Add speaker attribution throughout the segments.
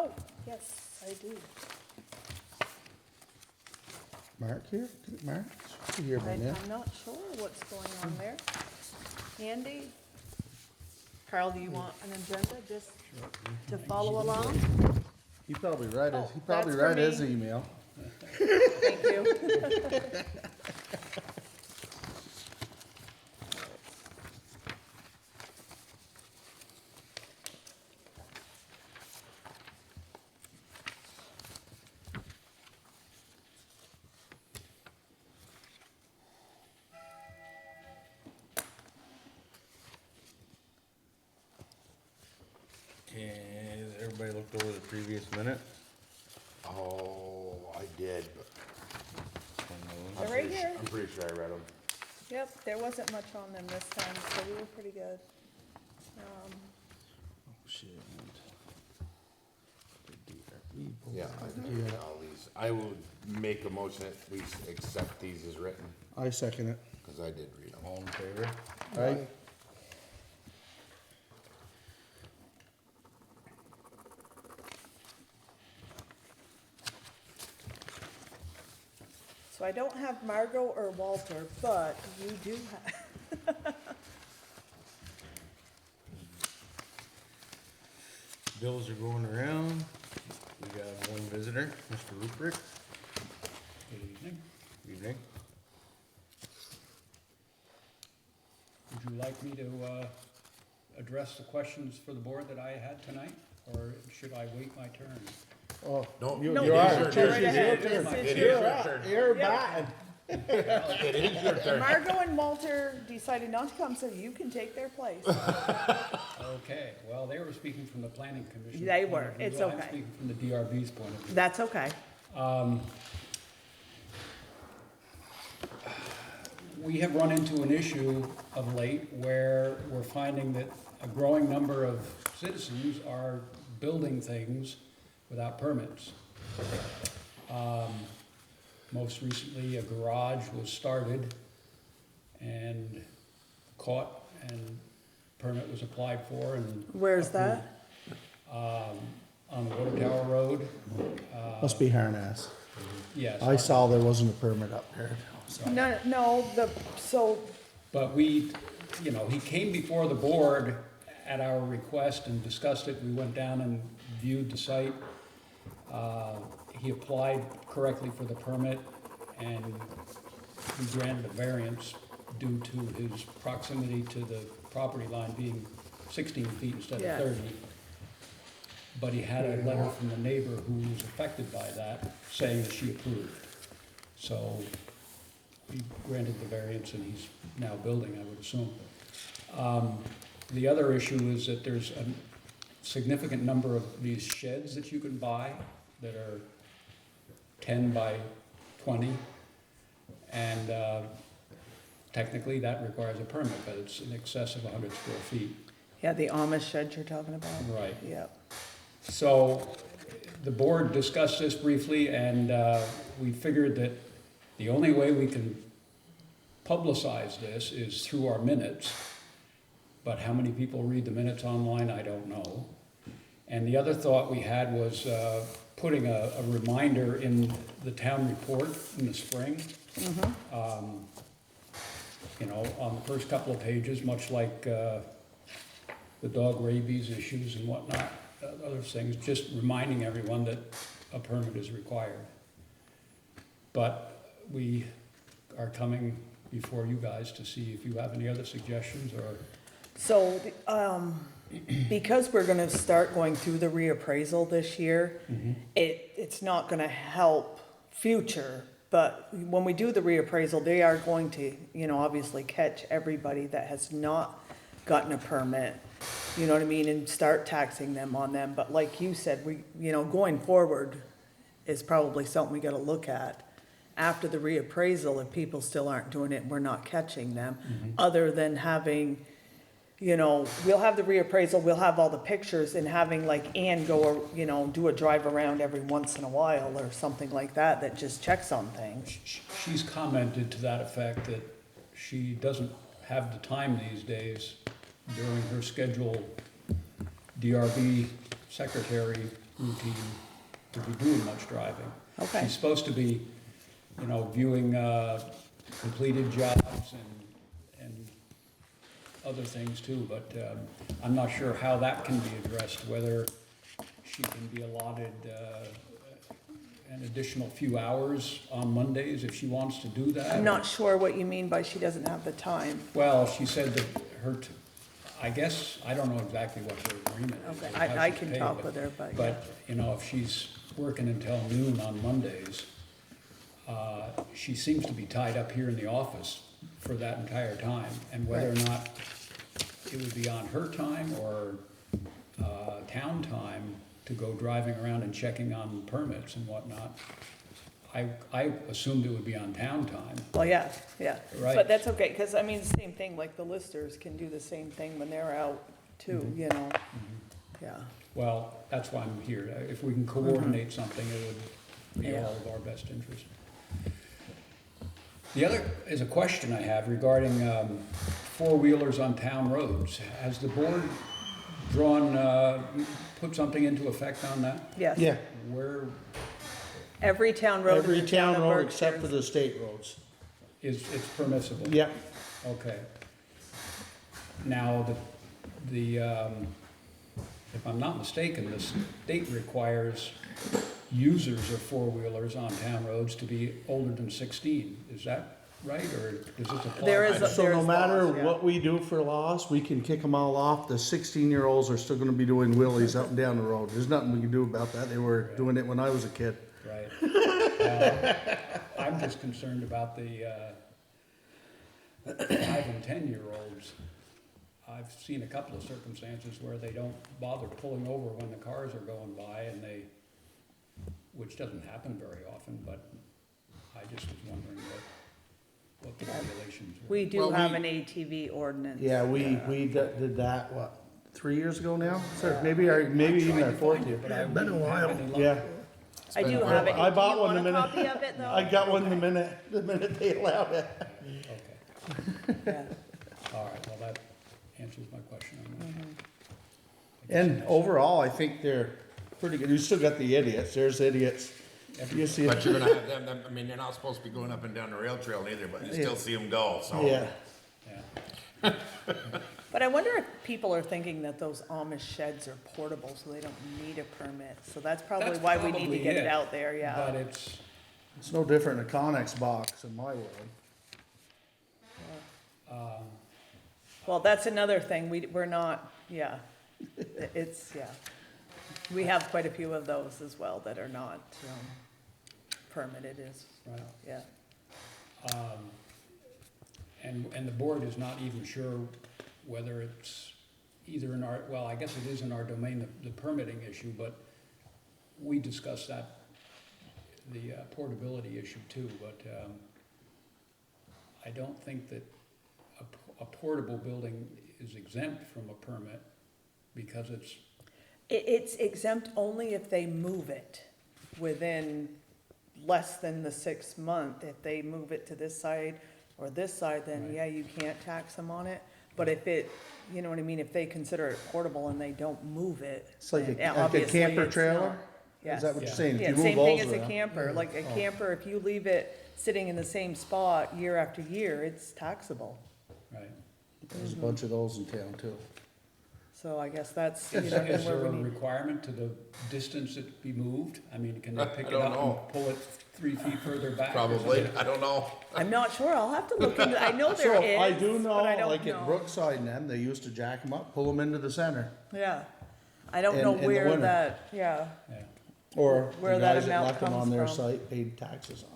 Speaker 1: Oh, yes, I do.
Speaker 2: Mark here? Mark? Should be here by now.
Speaker 1: I'm not sure what's going on there. Andy? Carl, do you want an agenda just to follow along?
Speaker 2: He probably read
Speaker 1: Oh,
Speaker 2: it. He probably
Speaker 1: that's for
Speaker 2: read his
Speaker 1: me.
Speaker 2: email.
Speaker 1: Thank you.
Speaker 3: Okay, everybody looked over the previous minute?
Speaker 4: Oh, I did, but
Speaker 1: They're right here.
Speaker 4: I'm pretty sure I read them.
Speaker 1: Yep, there wasn't much on them this time, so we were pretty good.
Speaker 2: Oh, shit.
Speaker 4: Yeah, I think all these, I would make a motion that we accept these as written,
Speaker 2: I second it.
Speaker 4: because I did read them.
Speaker 3: All in favor?
Speaker 2: Right?
Speaker 1: So I don't have Margot or Walter, but you do have.
Speaker 3: Bills are going around. We got one visitor, Mr. Rupert.
Speaker 5: Good evening.
Speaker 3: Evening.
Speaker 5: Would you like me to address the questions for the board that I had tonight, or should I wait my turn?
Speaker 2: Oh,
Speaker 4: No,
Speaker 2: you
Speaker 1: No,
Speaker 2: you
Speaker 4: it
Speaker 2: are.
Speaker 4: is your
Speaker 2: It's
Speaker 4: turn.
Speaker 1: right ahead.
Speaker 2: your turn.
Speaker 1: It's
Speaker 4: It is
Speaker 2: You're
Speaker 4: your
Speaker 2: up.
Speaker 4: turn.
Speaker 2: You're
Speaker 1: Yeah.
Speaker 2: batting.
Speaker 4: It is your turn.
Speaker 1: Margot and Walter decided not to come, so you can take their place.
Speaker 5: Okay, well, they were speaking from the planning commission.
Speaker 1: They
Speaker 5: point
Speaker 1: were.
Speaker 5: of view.
Speaker 1: It's
Speaker 5: I'm
Speaker 1: okay.
Speaker 5: speaking from the DRB's point of view.
Speaker 1: That's okay.
Speaker 5: We have run into an issue of late where we're finding that a growing number of citizens are building things without permits. Most recently, a garage was started and caught, and permit was applied for and.
Speaker 1: Where's that?
Speaker 5: On the Water Tower Road,
Speaker 2: Must be Harnass.
Speaker 5: yes.
Speaker 2: I saw there wasn't a permit up there.
Speaker 1: No, so,
Speaker 5: But we, you know, he came before the board at our request and discussed it. We went down and viewed the site. He applied correctly for the permit, and we granted a variance due to his proximity to the property line being 16 feet instead
Speaker 1: Yeah.
Speaker 5: of 30. But he had a letter from the neighbor who was affected by that, saying that she approved. So we granted the variance, and he's now building, I would assume. The other issue is that there's a significant number of these sheds that you can buy that are 10 by 20. And technically, that requires a permit, but it's in excess of 100 square feet.
Speaker 1: yeah, the Amish shed you're talking about?
Speaker 5: Right.
Speaker 1: Yep.
Speaker 5: So the board discussed this briefly, and we figured that the only way we can publicize this is through our minutes. But how many people read the minutes online, I don't know. And the other thought we had was putting a reminder in the town report in the spring. You know, on the first couple of pages, much like the dog rabies issues and whatnot, other things, just reminding everyone that a permit is required. But we are coming before you guys to see if you have any other suggestions or.
Speaker 1: So, because we're gonna start going through the reappraisal this year, it's not gonna help future, but when we do the reappraisal, they are going to, you know, obviously catch everybody that has not gotten a permit, you know what I mean, and start taxing them on them, but like you said, we, you know, going forward is probably something we gotta look at. After the reappraisal, if people still aren't doing it, we're not catching them, other than having, you know, we'll have the reappraisal, we'll have all the pictures, and having like Ann go, you know, do a drive around every once in a while or something like that, that just checks on things.
Speaker 5: She's commented to that effect that she doesn't have the time these days during her scheduled DRB secretary routine to be doing much driving.
Speaker 1: Okay.
Speaker 5: She's supposed to be, viewing completed jobs and other things too, but I'm not sure how that can be addressed, whether she can be allotted an additional few hours on Mondays if she wants to do that.
Speaker 1: I'm not sure what you mean by she doesn't have the time.
Speaker 5: Well, she said that I guess, I don't know exactly what her agreement is.
Speaker 1: Okay,
Speaker 5: or how
Speaker 1: I
Speaker 5: she's
Speaker 1: can
Speaker 5: paid,
Speaker 1: talk with her, but yeah.
Speaker 5: But, if she's working until noon on Mondays, she seems to be tied up here in the office for that entire time. And whether or not it would be on her time or town time to go driving around and checking on permits and whatnot, I assumed it would be on town time.
Speaker 1: Well, yeah.
Speaker 5: Right.
Speaker 1: But that's okay, because I mean, the same thing, like the listers can do the same thing when they're out too,
Speaker 5: Mm-hmm.
Speaker 1: you know? Yeah,
Speaker 5: Well, that's why I'm here. If we can coordinate something, it would be
Speaker 1: Yeah.
Speaker 5: all of our best interest. The other is a question I have regarding four-wheelers on town roads. Has the board put something into effect on that?
Speaker 1: yes.
Speaker 2: Yeah,
Speaker 5: Where
Speaker 1: Every town road in
Speaker 2: every
Speaker 1: the town
Speaker 2: town
Speaker 1: of
Speaker 2: road except for
Speaker 1: Berkshire.
Speaker 2: the state roads.
Speaker 5: it's permissible?
Speaker 2: Yep,
Speaker 5: Okay. Now, if I'm not mistaken, the state requires users of four-wheelers on town roads to be older than 16. Is that right, or does this apply?
Speaker 1: There is a-
Speaker 2: so no
Speaker 1: There's
Speaker 2: matter
Speaker 1: laws, yeah.
Speaker 2: what we do for laws, we can kick them all off. The 16-year-olds are still gonna be doing wheelies up and down the road. There's nothing we can do about that. They were doing it when I was a kid.
Speaker 5: Right. I'm just concerned about the 5 and 10-year-olds. I've seen a couple of circumstances where they don't bother pulling over when the cars are going by and which doesn't happen very often, but I just was wondering what the regulations were.
Speaker 1: We do
Speaker 4: Well,
Speaker 1: have
Speaker 4: we-
Speaker 1: an ATV ordinance.
Speaker 2: Yeah, we did that, what, 3 years ago now? Sir, maybe even our fourth year.
Speaker 5: But I
Speaker 2: Been a
Speaker 5: didn't have
Speaker 2: while.
Speaker 5: any luck.
Speaker 2: Yeah,
Speaker 1: I do have it.
Speaker 2: I bought
Speaker 1: Do you
Speaker 2: one the
Speaker 1: want a
Speaker 2: minute-
Speaker 1: copy of it, though?
Speaker 2: I got one the minute they allowed it.
Speaker 5: Okay,
Speaker 1: Yeah.
Speaker 5: all right, well, that answers my question on that.
Speaker 2: And overall, I think they're pretty good. You still got the idiots. There's idiots. You see
Speaker 4: But
Speaker 2: it.
Speaker 4: you're gonna have them, I mean, they're not supposed to be going up and down the rail trail either, but you still see them go, so.
Speaker 2: Yeah.
Speaker 5: Yeah.
Speaker 1: But I wonder if people are thinking that those Amish sheds are portable, so they don't need a permit. So that's probably
Speaker 5: That's
Speaker 1: why we need to
Speaker 5: probably
Speaker 1: get it
Speaker 5: it,
Speaker 1: out there,
Speaker 5: But
Speaker 1: yeah.
Speaker 2: It's no different than a Connex box in my world.
Speaker 1: Well, that's another thing, we're not, yeah. Yeah. We have quite a few of those as well that are not permitted
Speaker 5: right.
Speaker 1: yeah.
Speaker 5: And the board is not even sure whether it's either in our, well, I guess it is in our domain, the permitting issue, but we discussed that, the portability issue too, but I don't think that a portable building is exempt from a permit because
Speaker 1: It's exempt only if they move it within less than the 6 month. If they move it to this side or this side, then
Speaker 5: Right.
Speaker 1: yeah, you can't tax them on it. But if it, you know what I mean, if they consider it portable and they don't move it.
Speaker 2: It's like
Speaker 1: then
Speaker 2: a
Speaker 1: obviously
Speaker 2: camper
Speaker 1: it's
Speaker 2: trailer?
Speaker 1: not.
Speaker 2: Is that what
Speaker 5: Yeah.
Speaker 2: you're saying? If
Speaker 1: Yeah,
Speaker 2: you move
Speaker 1: same thing
Speaker 2: those
Speaker 1: as a
Speaker 2: around.
Speaker 1: camper. Like a
Speaker 2: Oh.
Speaker 1: camper, if you leave it sitting in the same spot year after year, it's taxable.
Speaker 5: right.
Speaker 2: There's a bunch of those in town too.
Speaker 1: So I guess that's,
Speaker 5: Is
Speaker 1: where
Speaker 5: there
Speaker 1: we
Speaker 5: a
Speaker 1: need.
Speaker 5: requirement to the distance it be moved? I mean, can they pick
Speaker 4: I
Speaker 5: it
Speaker 4: don't
Speaker 5: up
Speaker 4: know.
Speaker 5: and pull it 3 feet further back? or
Speaker 4: Probably,
Speaker 5: something?
Speaker 4: I don't know.
Speaker 1: I'm not sure. I'll have to look into, I know
Speaker 2: So
Speaker 1: there is,
Speaker 2: I do know,
Speaker 1: but I don't
Speaker 2: like at
Speaker 1: know.
Speaker 2: Brookside and them, they used to jack them up, pull them into the center.
Speaker 1: Yeah. I don't
Speaker 2: In-
Speaker 1: know
Speaker 2: in the
Speaker 1: where
Speaker 2: winter.
Speaker 1: that, yeah.
Speaker 5: Yeah,
Speaker 2: Or
Speaker 1: Where
Speaker 2: the
Speaker 1: that
Speaker 2: guys that
Speaker 1: amount
Speaker 2: left them on
Speaker 1: comes
Speaker 2: their
Speaker 1: from.
Speaker 2: site paid taxes on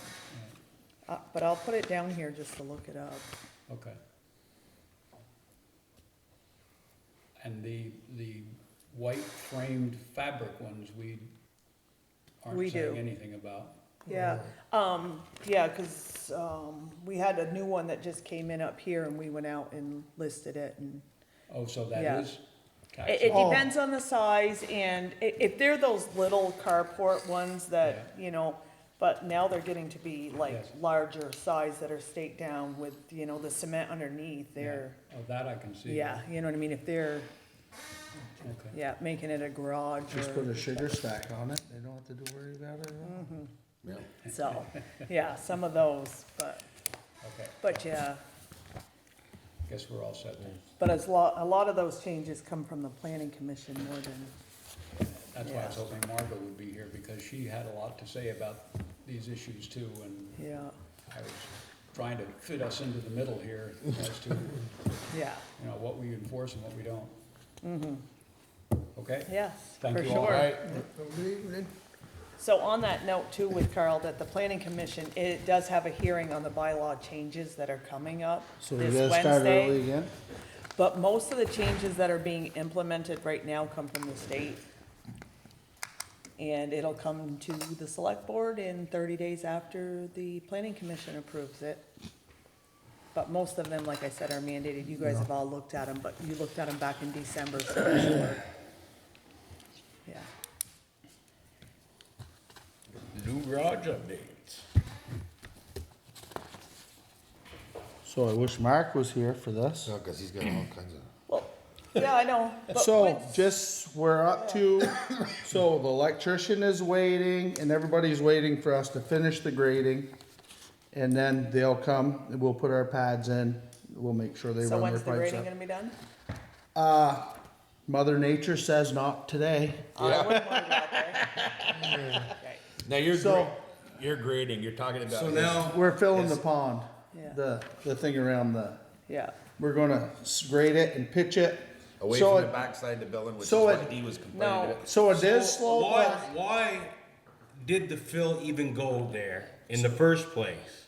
Speaker 2: it.
Speaker 1: But I'll put it down here just to look it up.
Speaker 5: okay. And the white framed fabric ones, we
Speaker 1: We
Speaker 5: aren't saying
Speaker 1: do.
Speaker 5: anything about.
Speaker 1: Yeah, yeah, 'cause, we had a new one that just came in up here and we went out and listed it and
Speaker 5: Oh, so that
Speaker 1: Yeah.
Speaker 5: is
Speaker 1: it
Speaker 5: taxable?
Speaker 2: Oh.
Speaker 1: depends on the size and if they're those little carport ones that,
Speaker 5: Yeah.
Speaker 1: you know, but now they're getting to be like
Speaker 5: Yes.
Speaker 1: larger size that are staked down with, you know, the cement underneath, they're,
Speaker 5: Oh, that I can see.
Speaker 1: yeah, you know what I mean, if they're,
Speaker 5: Okay.
Speaker 1: Yeah, making it a garage
Speaker 2: Just put
Speaker 1: or,
Speaker 2: a sugar stack on it, they don't have to do worry about it at all.
Speaker 4: Yeah.
Speaker 1: so, yeah, some of those,
Speaker 5: Okay,
Speaker 1: but yeah.
Speaker 5: guess we're all set then.
Speaker 1: But a lot of those changes come from the planning commission more than,
Speaker 5: That's why I was
Speaker 1: Yeah.
Speaker 5: hoping Margot would be here, because she had a lot to say about these issues too, and
Speaker 1: yeah,
Speaker 5: I was trying to fit us into the middle here as to,
Speaker 1: yeah,
Speaker 5: you know, what we enforce and what we don't. Okay?
Speaker 1: yes,
Speaker 5: Thank
Speaker 1: for
Speaker 5: you all.
Speaker 1: sure.
Speaker 4: Alright, good evening.
Speaker 1: So on that note too with Carl, that the planning commission, it does have a hearing on the bylaw changes that are coming up
Speaker 2: So we
Speaker 1: this
Speaker 2: gotta start early
Speaker 1: Wednesday.
Speaker 2: again?
Speaker 1: But most of the changes that are being implemented right now come from the state. And it'll come to the select board in 30 days after the planning commission approves it. But most of them, like I said, are mandated. You guys have all looked at them, but you looked at them back in December, so for sure. Yeah.
Speaker 3: New garage updates.
Speaker 2: So I wish Mark was here for this.
Speaker 4: No, cause he's got all kinds of.
Speaker 1: Well, yeah, I know. but
Speaker 2: So
Speaker 1: with-
Speaker 2: just, we're up to, so the electrician is waiting and everybody's waiting for us to finish the grading. And then they'll come, and we'll put our pads in, we'll make sure they
Speaker 1: So
Speaker 2: run their
Speaker 1: when's the
Speaker 2: pipes
Speaker 1: grading
Speaker 2: up.
Speaker 1: gonna be done?
Speaker 2: Mother Nature says not today.
Speaker 1: I wouldn't worry about that. Okay,
Speaker 4: Now you're
Speaker 2: So-
Speaker 4: you're grading, you're talking about.
Speaker 3: So now,
Speaker 2: We're filling the pond,
Speaker 1: Yeah.
Speaker 2: the thing around the,
Speaker 1: yeah,
Speaker 2: we're gonna grade it and pitch it.
Speaker 4: Away
Speaker 2: So
Speaker 4: from the
Speaker 2: it-
Speaker 4: backside of the building, which is
Speaker 2: so
Speaker 4: what
Speaker 2: it-
Speaker 4: he was complaining
Speaker 1: No.
Speaker 4: about.
Speaker 2: So it is slow.
Speaker 3: why did the fill even go there in the first place?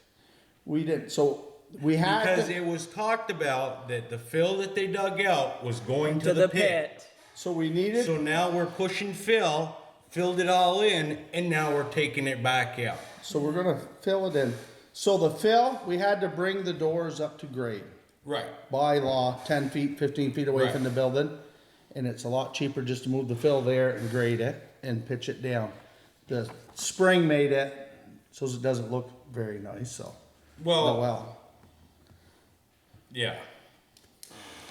Speaker 2: We didn't, so we had
Speaker 3: Because
Speaker 2: to,
Speaker 3: it was talked about that the fill that they dug out was going
Speaker 1: to the pit.
Speaker 2: so we needed,
Speaker 3: So now we're pushing fill, filled it all in, and now we're taking it back out.
Speaker 2: so we're gonna fill it in. So the fill, we had to bring the doors up to grade.
Speaker 3: Right.
Speaker 2: By law, 10 feet, 15 feet away
Speaker 3: Right.
Speaker 2: from the building. And it's a lot cheaper just to move the fill there and grade it and pitch it down. The spring made it so it doesn't look very nice, so. Oh, well.
Speaker 3: Yeah.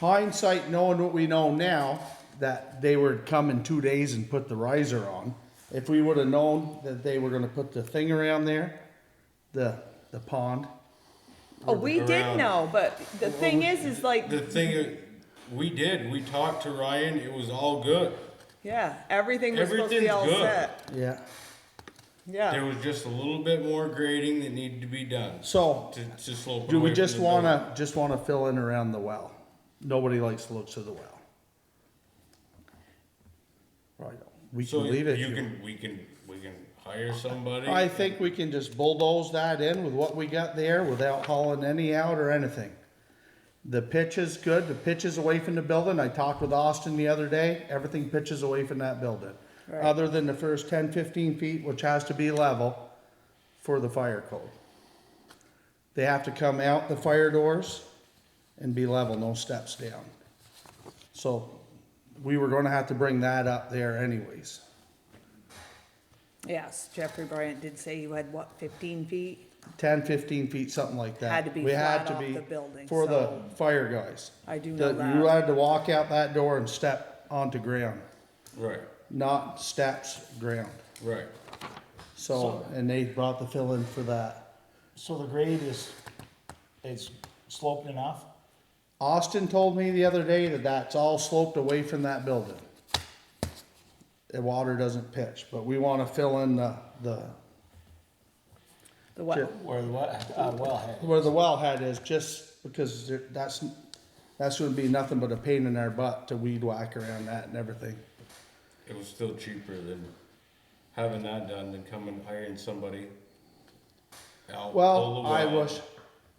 Speaker 2: Hindsight, knowing what we know now, that they would come in 2 days and put the riser on. If we would've known that they were gonna put the thing around there, the pond.
Speaker 1: Oh, we did
Speaker 3: Around-
Speaker 1: know, but the thing is like,
Speaker 3: The thing is, we talked to Ryan, it was all good.
Speaker 1: yeah, everything was supposed to be all
Speaker 3: Everything's good.
Speaker 1: set.
Speaker 2: Yeah.
Speaker 3: There
Speaker 1: Yeah,
Speaker 3: was just a little bit more grading that needed to be done
Speaker 2: So,
Speaker 3: to slope it
Speaker 2: do we
Speaker 3: away from
Speaker 2: just
Speaker 3: the building.
Speaker 2: wanna fill in around the well? Nobody likes the looks of the well. Right, we
Speaker 3: So
Speaker 2: can leave it.
Speaker 3: you
Speaker 2: if
Speaker 3: can, we can hire somebody.
Speaker 2: I think we can just bulldoze that in with what we got there without hauling any out or anything. The pitch is good, the pitch is away from the building, I talked with Austin the other day, everything pitches away from that building.
Speaker 1: Right.
Speaker 2: Other than the first 10, 15 feet, which has to be level for the fire code. They have to come out the fire doors and be level, no steps down. So, we were gonna have to bring that up there anyways.
Speaker 1: yes, Jeffrey Bryant did say you had what, 15 feet?
Speaker 2: 10, 15 feet, something like that.
Speaker 1: Had to be
Speaker 2: We had
Speaker 1: flat
Speaker 2: to
Speaker 1: off
Speaker 2: be
Speaker 1: the building,
Speaker 2: for the
Speaker 1: so-
Speaker 2: fire guys.
Speaker 1: I do know
Speaker 2: You
Speaker 1: that.
Speaker 2: had to walk out that door and step onto ground,
Speaker 3: Right,
Speaker 2: not steps, ground.
Speaker 3: right.
Speaker 2: So, and they brought the fill in for that.
Speaker 6: So the grade is, it's sloped enough?
Speaker 2: Austin told me the other day that that's all sloped away from that building. The water doesn't pitch, but we wanna fill in the,
Speaker 1: The what?
Speaker 6: Where the wellhead?
Speaker 2: where the wellhead is, just because that's gonna be nothing but a pain in our butt to weed whack around that and everything.
Speaker 3: It was still cheaper than having that done than coming hiring somebody out. pull
Speaker 2: Well,
Speaker 3: the
Speaker 2: I
Speaker 3: well.
Speaker 2: wish,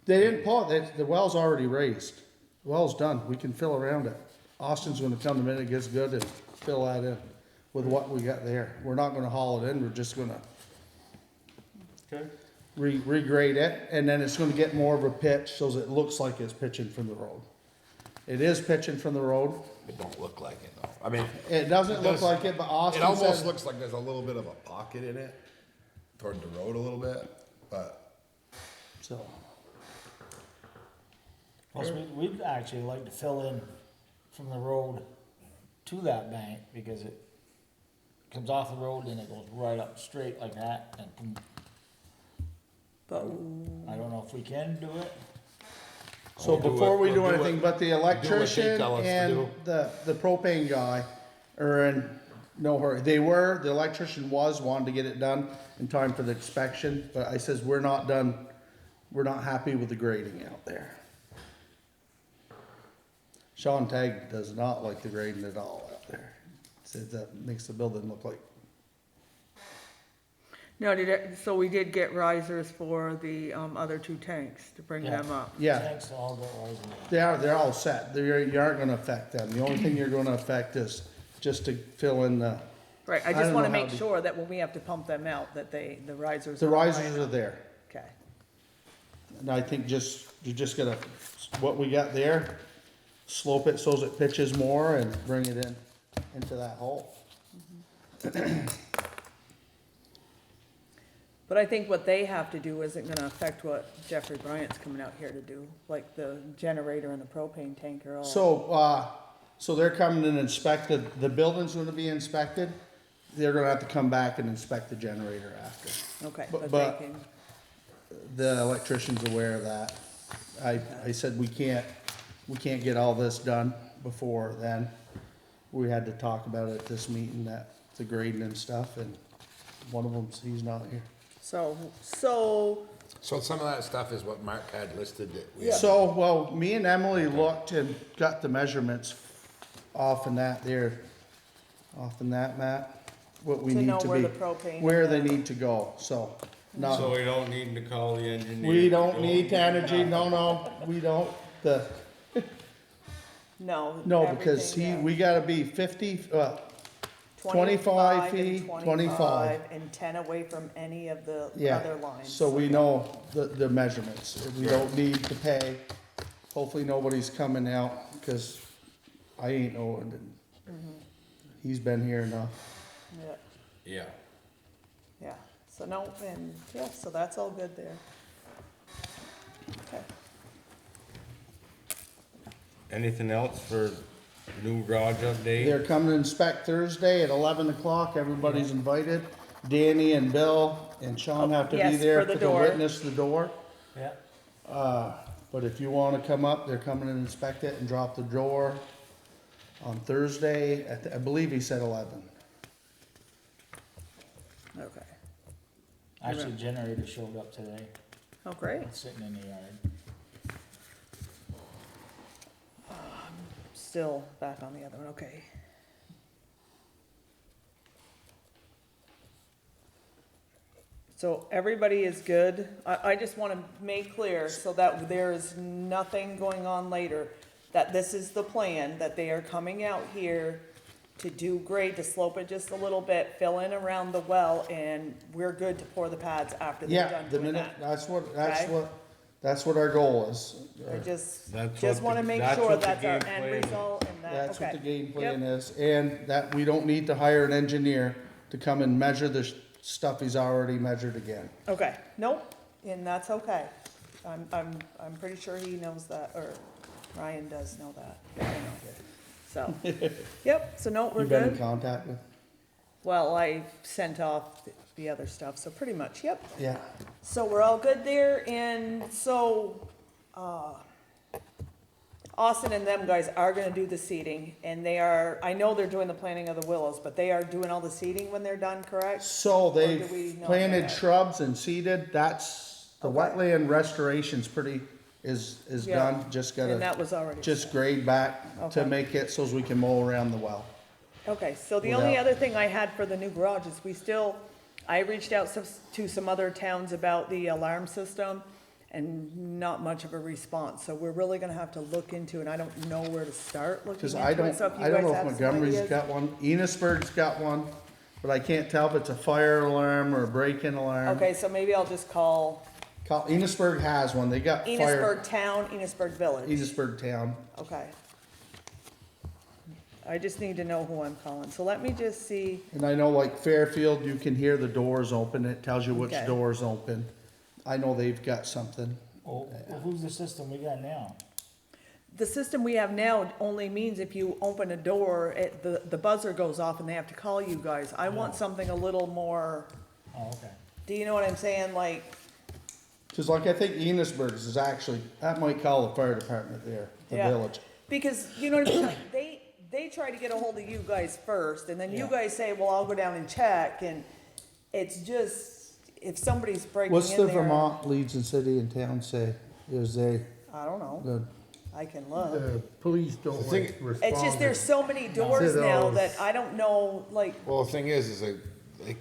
Speaker 2: they didn't pull it, the well's already raised. The well's done, we can fill around it. Austin's gonna come the minute it gets good and fill that in with what we got there. We're not gonna haul it in, we're just gonna
Speaker 3: Okay,
Speaker 2: regrade it, and then it's gonna get more of a pitch, so it looks like it's pitching from the road. It is pitching from the road,
Speaker 4: It don't look like it though. I mean,
Speaker 2: it doesn't look like it, but
Speaker 4: it
Speaker 2: Austin
Speaker 4: almost
Speaker 2: said,
Speaker 4: looks like there's a little bit of a pocket in it toward the road a little bit, but
Speaker 2: so.
Speaker 6: Plus, we'd actually like to fill in from the road to that bank, because it comes off the road and it goes right up straight like that, and
Speaker 1: But
Speaker 6: I don't know if we can do it.
Speaker 2: So
Speaker 4: We'll do
Speaker 2: before
Speaker 4: it-
Speaker 2: we do
Speaker 4: we'll do
Speaker 2: anything,
Speaker 4: it-
Speaker 2: but the
Speaker 4: what they
Speaker 2: electrician
Speaker 4: tell us to
Speaker 2: and
Speaker 4: do.
Speaker 2: the propane guy are in no hurry. The electrician wanted to get it done in time for the inspection, but I says, we're not done, we're not happy with the grading out there. Sean Tagg does not like the grading at all out there. Says that makes the building look like,
Speaker 1: no, so we did get risers for the, other two tanks to bring
Speaker 6: Yeah.
Speaker 1: them up.
Speaker 2: yeah,
Speaker 6: Thanks to all the rising.
Speaker 2: they're all set. You aren't gonna affect them. The only thing you're gonna affect is just to fill in the,
Speaker 1: Right, I
Speaker 2: I
Speaker 1: just
Speaker 2: don't
Speaker 1: wanna
Speaker 2: know how
Speaker 1: make
Speaker 2: to-
Speaker 1: sure that when we have to pump them out, that the risers.
Speaker 2: the
Speaker 1: are high
Speaker 2: risers are
Speaker 1: enough.
Speaker 2: there.
Speaker 1: Okay,
Speaker 2: And I think you just gotta, what we got there, slope it so it pitches more and bring it into that hole.
Speaker 1: but I think what they have to do isn't gonna affect what Jeffrey Bryant's coming out here to do, like the generator and the propane tank are all.
Speaker 2: So they're coming and inspected, the building's gonna be inspected, they're gonna have to come back and inspect the generator after.
Speaker 1: Okay,
Speaker 2: but-
Speaker 1: but
Speaker 2: but-
Speaker 1: they can,
Speaker 2: The electrician's aware of that. I said, we can't get all this done before then. We had to talk about it at this meeting, that, the grading and stuff, and one of them, he's not here.
Speaker 1: so,
Speaker 4: So some of that stuff is what Mark had listed that we.
Speaker 2: So, well, me and Emily looked and got the measurements off in that there, off in that map, what we
Speaker 1: To
Speaker 2: need
Speaker 1: know
Speaker 2: to
Speaker 1: where
Speaker 2: be,
Speaker 1: the propane
Speaker 2: where
Speaker 1: and
Speaker 2: they
Speaker 1: the-
Speaker 2: need to go, so.
Speaker 3: So
Speaker 2: No,
Speaker 3: we don't need to call the engineer.
Speaker 2: we don't
Speaker 3: to go
Speaker 2: need
Speaker 3: and
Speaker 2: energy, no, we don't,
Speaker 1: no.
Speaker 2: no, because
Speaker 1: everything,
Speaker 2: we gotta be 50, 25
Speaker 1: and
Speaker 2: feet,
Speaker 1: 25,
Speaker 2: 25.
Speaker 1: And 10 away from any of the
Speaker 2: yeah.
Speaker 1: other lines.
Speaker 2: So we know the measurements, we don't need to pay, hopefully nobody's coming out, cause I ain't knowing, he's been here enough.
Speaker 1: Yeah,
Speaker 3: Yeah.
Speaker 1: yeah, so no, and, yeah, so that's all good there. Okay,
Speaker 3: Anything else for new garage update?
Speaker 2: They're coming to inspect Thursday at 11 o'clock, everybody's invited. Danny and Bill and Sean have to be
Speaker 1: Yes,
Speaker 2: there
Speaker 1: for the
Speaker 2: to
Speaker 1: door.
Speaker 2: witness the door.
Speaker 6: Yeah.
Speaker 2: But if you wanna come up, they're coming and inspect it and drop the door on Thursday, I believe he said 11.
Speaker 1: okay.
Speaker 6: Actually, the generator showed up today,
Speaker 1: Oh, great.
Speaker 6: it's sitting in the yard.
Speaker 1: Still back on the other one, okay. So everybody is good. I just want to make clear so that there is nothing going on later, that this is the plan, that they are coming out here to do grade, to slope it just a little bit, fill in around the well, and we're good to pour the pads after they're
Speaker 2: Yeah,
Speaker 1: done
Speaker 2: the
Speaker 1: doing
Speaker 2: minute,
Speaker 1: that.
Speaker 2: that's what our goal is.
Speaker 1: I just
Speaker 3: That's what
Speaker 1: want to
Speaker 3: the-
Speaker 1: make
Speaker 3: that's
Speaker 1: sure
Speaker 3: what the
Speaker 1: that's our
Speaker 3: game
Speaker 1: end
Speaker 3: plan is.
Speaker 1: result and that,
Speaker 2: That's what
Speaker 1: okay.
Speaker 2: the game
Speaker 1: Yep.
Speaker 2: plan is, and that we don't need to hire an engineer to come and measure the stuff he's already measured again.
Speaker 1: Okay, nope, and that's okay. I'm pretty sure he knows that, or Ryan does know that. I know. So, yep, so no, we're
Speaker 2: You've been in
Speaker 1: good.
Speaker 2: contact with?
Speaker 1: Well, I sent off the other stuff, so pretty much, yep.
Speaker 2: Yeah.
Speaker 1: So we're all good there, and so, Austin and them guys are gonna do the seating, and they are, I know they're doing the planting of the willows, but they are doing all the seating when they're done, correct?
Speaker 2: So
Speaker 1: do we
Speaker 2: they've
Speaker 1: not
Speaker 2: planted
Speaker 1: know that?
Speaker 2: shrubs and seeded, that's, the
Speaker 1: Okay.
Speaker 2: wetland restoration's is
Speaker 1: Yeah.
Speaker 2: done, just
Speaker 1: And
Speaker 2: gotta,
Speaker 1: that was already.
Speaker 2: just grade back to
Speaker 1: Okay.
Speaker 2: make it so as we can mow around the well.
Speaker 1: Okay, so the only
Speaker 2: Without-
Speaker 1: other thing I had for the new garage is I reached out to some other towns about the alarm system and not much of a response, so we're really gonna have to look into, and I don't know where to start looking
Speaker 2: Cause
Speaker 1: into
Speaker 2: I
Speaker 1: it,
Speaker 2: don't,
Speaker 1: so if you
Speaker 2: I don't
Speaker 1: guys
Speaker 2: know
Speaker 1: have
Speaker 2: if
Speaker 1: some
Speaker 2: Montgomery's
Speaker 1: ideas.
Speaker 2: got one, Enosburg's got one, but I can't tell if it's a fire alarm or a break-in alarm.
Speaker 1: Okay, so maybe I'll just call
Speaker 2: Enosburg has one, they got fire,
Speaker 1: Enosburg Town, Enosburg Village.
Speaker 2: Enosburg Town.
Speaker 1: Okay. I just need to know who I'm calling, so let me just see,
Speaker 2: And I know like Fairfield, you can hear the doors open, it tells you which
Speaker 1: Okay.
Speaker 2: door's open. I know they've got something.
Speaker 6: Well, who's the system we got now?
Speaker 1: the system we have now only means if you open a door, the buzzer goes off and they have to call you guys. I want something a little more,
Speaker 6: Oh, okay.
Speaker 1: do you know what I'm saying, like,
Speaker 2: Cause like I think Enosburg's is actually, that might call the fire department there, the
Speaker 1: Yeah.
Speaker 2: village.
Speaker 1: because, you know what I mean, like, they try to get a hold of you guys first, and then you
Speaker 6: Yeah.
Speaker 1: guys say, well, I'll go down and check, and it's just, if somebody's breaking in
Speaker 2: What's the
Speaker 1: there.
Speaker 2: Vermont Leeds and City and Town say? Is they,
Speaker 1: I don't know,
Speaker 2: the,
Speaker 1: I can look.
Speaker 7: The police don't
Speaker 4: The thing-
Speaker 7: like responding.
Speaker 1: It's just, there's so many doors
Speaker 7: To
Speaker 1: now
Speaker 7: those.
Speaker 1: that I don't know, like,
Speaker 4: Well, the thing is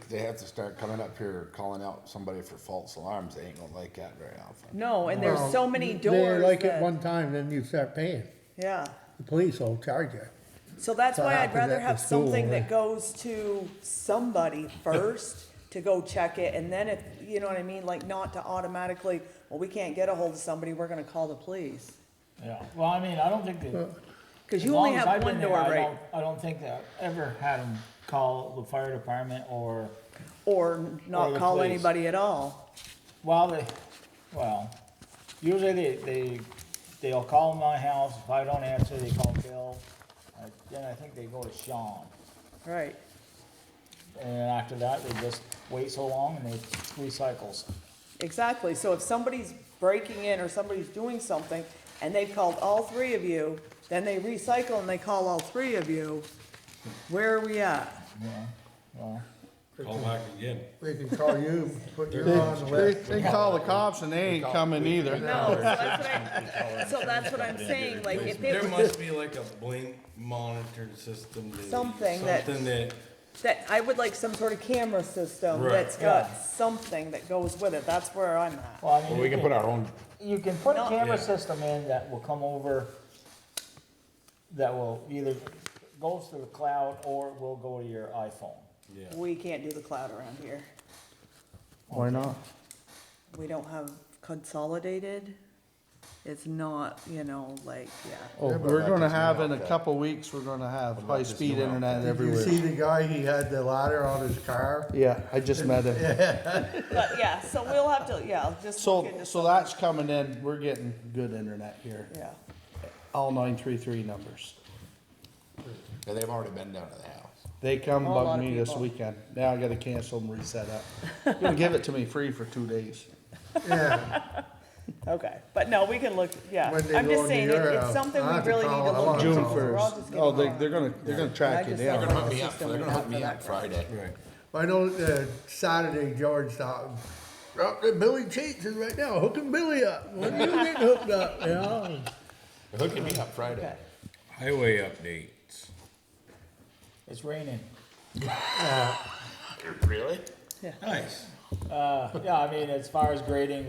Speaker 4: they have to start coming up here calling out somebody for false alarms. They ain't gonna like that very often.
Speaker 1: no, and there's
Speaker 7: Well,
Speaker 1: so many
Speaker 7: They
Speaker 1: doors
Speaker 7: like it
Speaker 1: that,
Speaker 7: one time, then you start paying.
Speaker 1: yeah.
Speaker 7: The police will charge you.
Speaker 1: So that's
Speaker 7: That
Speaker 1: why I'd
Speaker 7: happened
Speaker 1: rather
Speaker 7: at the
Speaker 1: have
Speaker 7: school,
Speaker 1: something
Speaker 7: right?
Speaker 1: that goes to somebody first to go check it, and then if, you know what I mean, like not to automatically, well, we can't get a hold of somebody, we're gonna call the police.
Speaker 6: Yeah, well, I mean, I don't think they.
Speaker 1: Cause
Speaker 6: as
Speaker 1: you
Speaker 6: long
Speaker 1: only
Speaker 6: as
Speaker 1: have
Speaker 6: I've been
Speaker 1: one
Speaker 6: there,
Speaker 1: door,
Speaker 6: I
Speaker 1: right?
Speaker 6: don't- I don't think that I've ever had them call the fire department or,
Speaker 1: Or
Speaker 6: Or
Speaker 1: not
Speaker 6: the
Speaker 1: call
Speaker 6: police.
Speaker 1: anybody at all.
Speaker 6: well, usually they'll call my house. If I don't answer, they call Bill. Then I think they go to Sean.
Speaker 1: Right.
Speaker 6: And after that, they just wait so long and it recycles.
Speaker 1: Exactly, so if somebody's breaking in or somebody's doing something, and they've called all three of you, then they recycle and they call all three of you, where are we at?
Speaker 6: Yeah, well,
Speaker 3: Call back again.
Speaker 7: They can call you, put you on the
Speaker 2: they,
Speaker 7: list.
Speaker 2: they call the cops and they ain't coming either.
Speaker 1: No, so that's what I'm saying, like, if
Speaker 3: There
Speaker 1: it,
Speaker 3: must be like a blink monitor system.
Speaker 1: Something that- that, I would like some sort of camera system
Speaker 3: Right.
Speaker 1: that's got
Speaker 6: Yeah.
Speaker 1: something that goes with it, that's where I'm at.
Speaker 6: well, I mean.
Speaker 4: Well, we can put our own,
Speaker 6: You can put a
Speaker 1: No.
Speaker 6: camera
Speaker 3: Yeah.
Speaker 6: system in that will come over, that will either goes to the cloud or will go to your iPhone.
Speaker 3: Yeah.
Speaker 1: We can't do the cloud around here,
Speaker 2: Why not?
Speaker 1: we don't have consolidated, it's not, you know, like, yeah.
Speaker 2: Oh,
Speaker 4: Yeah, but
Speaker 2: we're
Speaker 4: that
Speaker 2: gonna
Speaker 4: doesn't
Speaker 2: have,
Speaker 4: help
Speaker 2: in a
Speaker 4: that.
Speaker 2: couple weeks, we're gonna have
Speaker 4: What about this
Speaker 2: high-speed
Speaker 4: new
Speaker 2: internet
Speaker 7: Did you
Speaker 2: everywhere.
Speaker 7: see the guy, he had the ladder on his car?
Speaker 2: Yeah, I just met him.
Speaker 1: But, yeah, so we'll have to, yeah, just look
Speaker 2: So,
Speaker 1: into
Speaker 2: so
Speaker 1: something.
Speaker 2: that's coming in, we're getting good internet here,
Speaker 1: Yeah,
Speaker 2: all 933 numbers.
Speaker 4: yeah, they've already been down to the house.
Speaker 2: They come
Speaker 1: Oh, a lot
Speaker 2: bug
Speaker 1: of
Speaker 2: me this
Speaker 1: people.
Speaker 2: weekend, now I gotta cancel and reset up. Gonna give it to me free for 2 days.
Speaker 7: Yeah,
Speaker 1: okay, but no, we can look, yeah,
Speaker 7: When they
Speaker 1: I'm
Speaker 7: go
Speaker 1: just
Speaker 7: into
Speaker 1: saying,
Speaker 7: your
Speaker 1: it's
Speaker 7: house,
Speaker 1: something
Speaker 7: I
Speaker 1: we
Speaker 7: have to
Speaker 1: really need
Speaker 7: call
Speaker 1: to
Speaker 7: it. I
Speaker 1: look
Speaker 7: want
Speaker 1: into.
Speaker 7: to
Speaker 2: June
Speaker 7: call it.
Speaker 1: We're all
Speaker 2: first.
Speaker 1: just
Speaker 2: Oh,
Speaker 1: getting
Speaker 2: they're gonna
Speaker 1: I
Speaker 2: track you
Speaker 1: just
Speaker 2: down.
Speaker 1: like-
Speaker 4: They're gonna hook me up,
Speaker 1: System
Speaker 4: they're
Speaker 1: we
Speaker 4: gonna
Speaker 1: have
Speaker 4: hook me
Speaker 1: for
Speaker 4: up
Speaker 1: that.
Speaker 4: Friday.
Speaker 3: Right.
Speaker 7: I know, Saturday, George thought, oh, Billy Chates is right now, hooking Billy up, when are you getting hooked up, you know?
Speaker 4: They're hooking me up Friday.
Speaker 1: Okay.
Speaker 3: Highway updates.
Speaker 6: It's raining.
Speaker 4: Really?
Speaker 3: Nice.
Speaker 6: Yeah, I mean, as far as grading,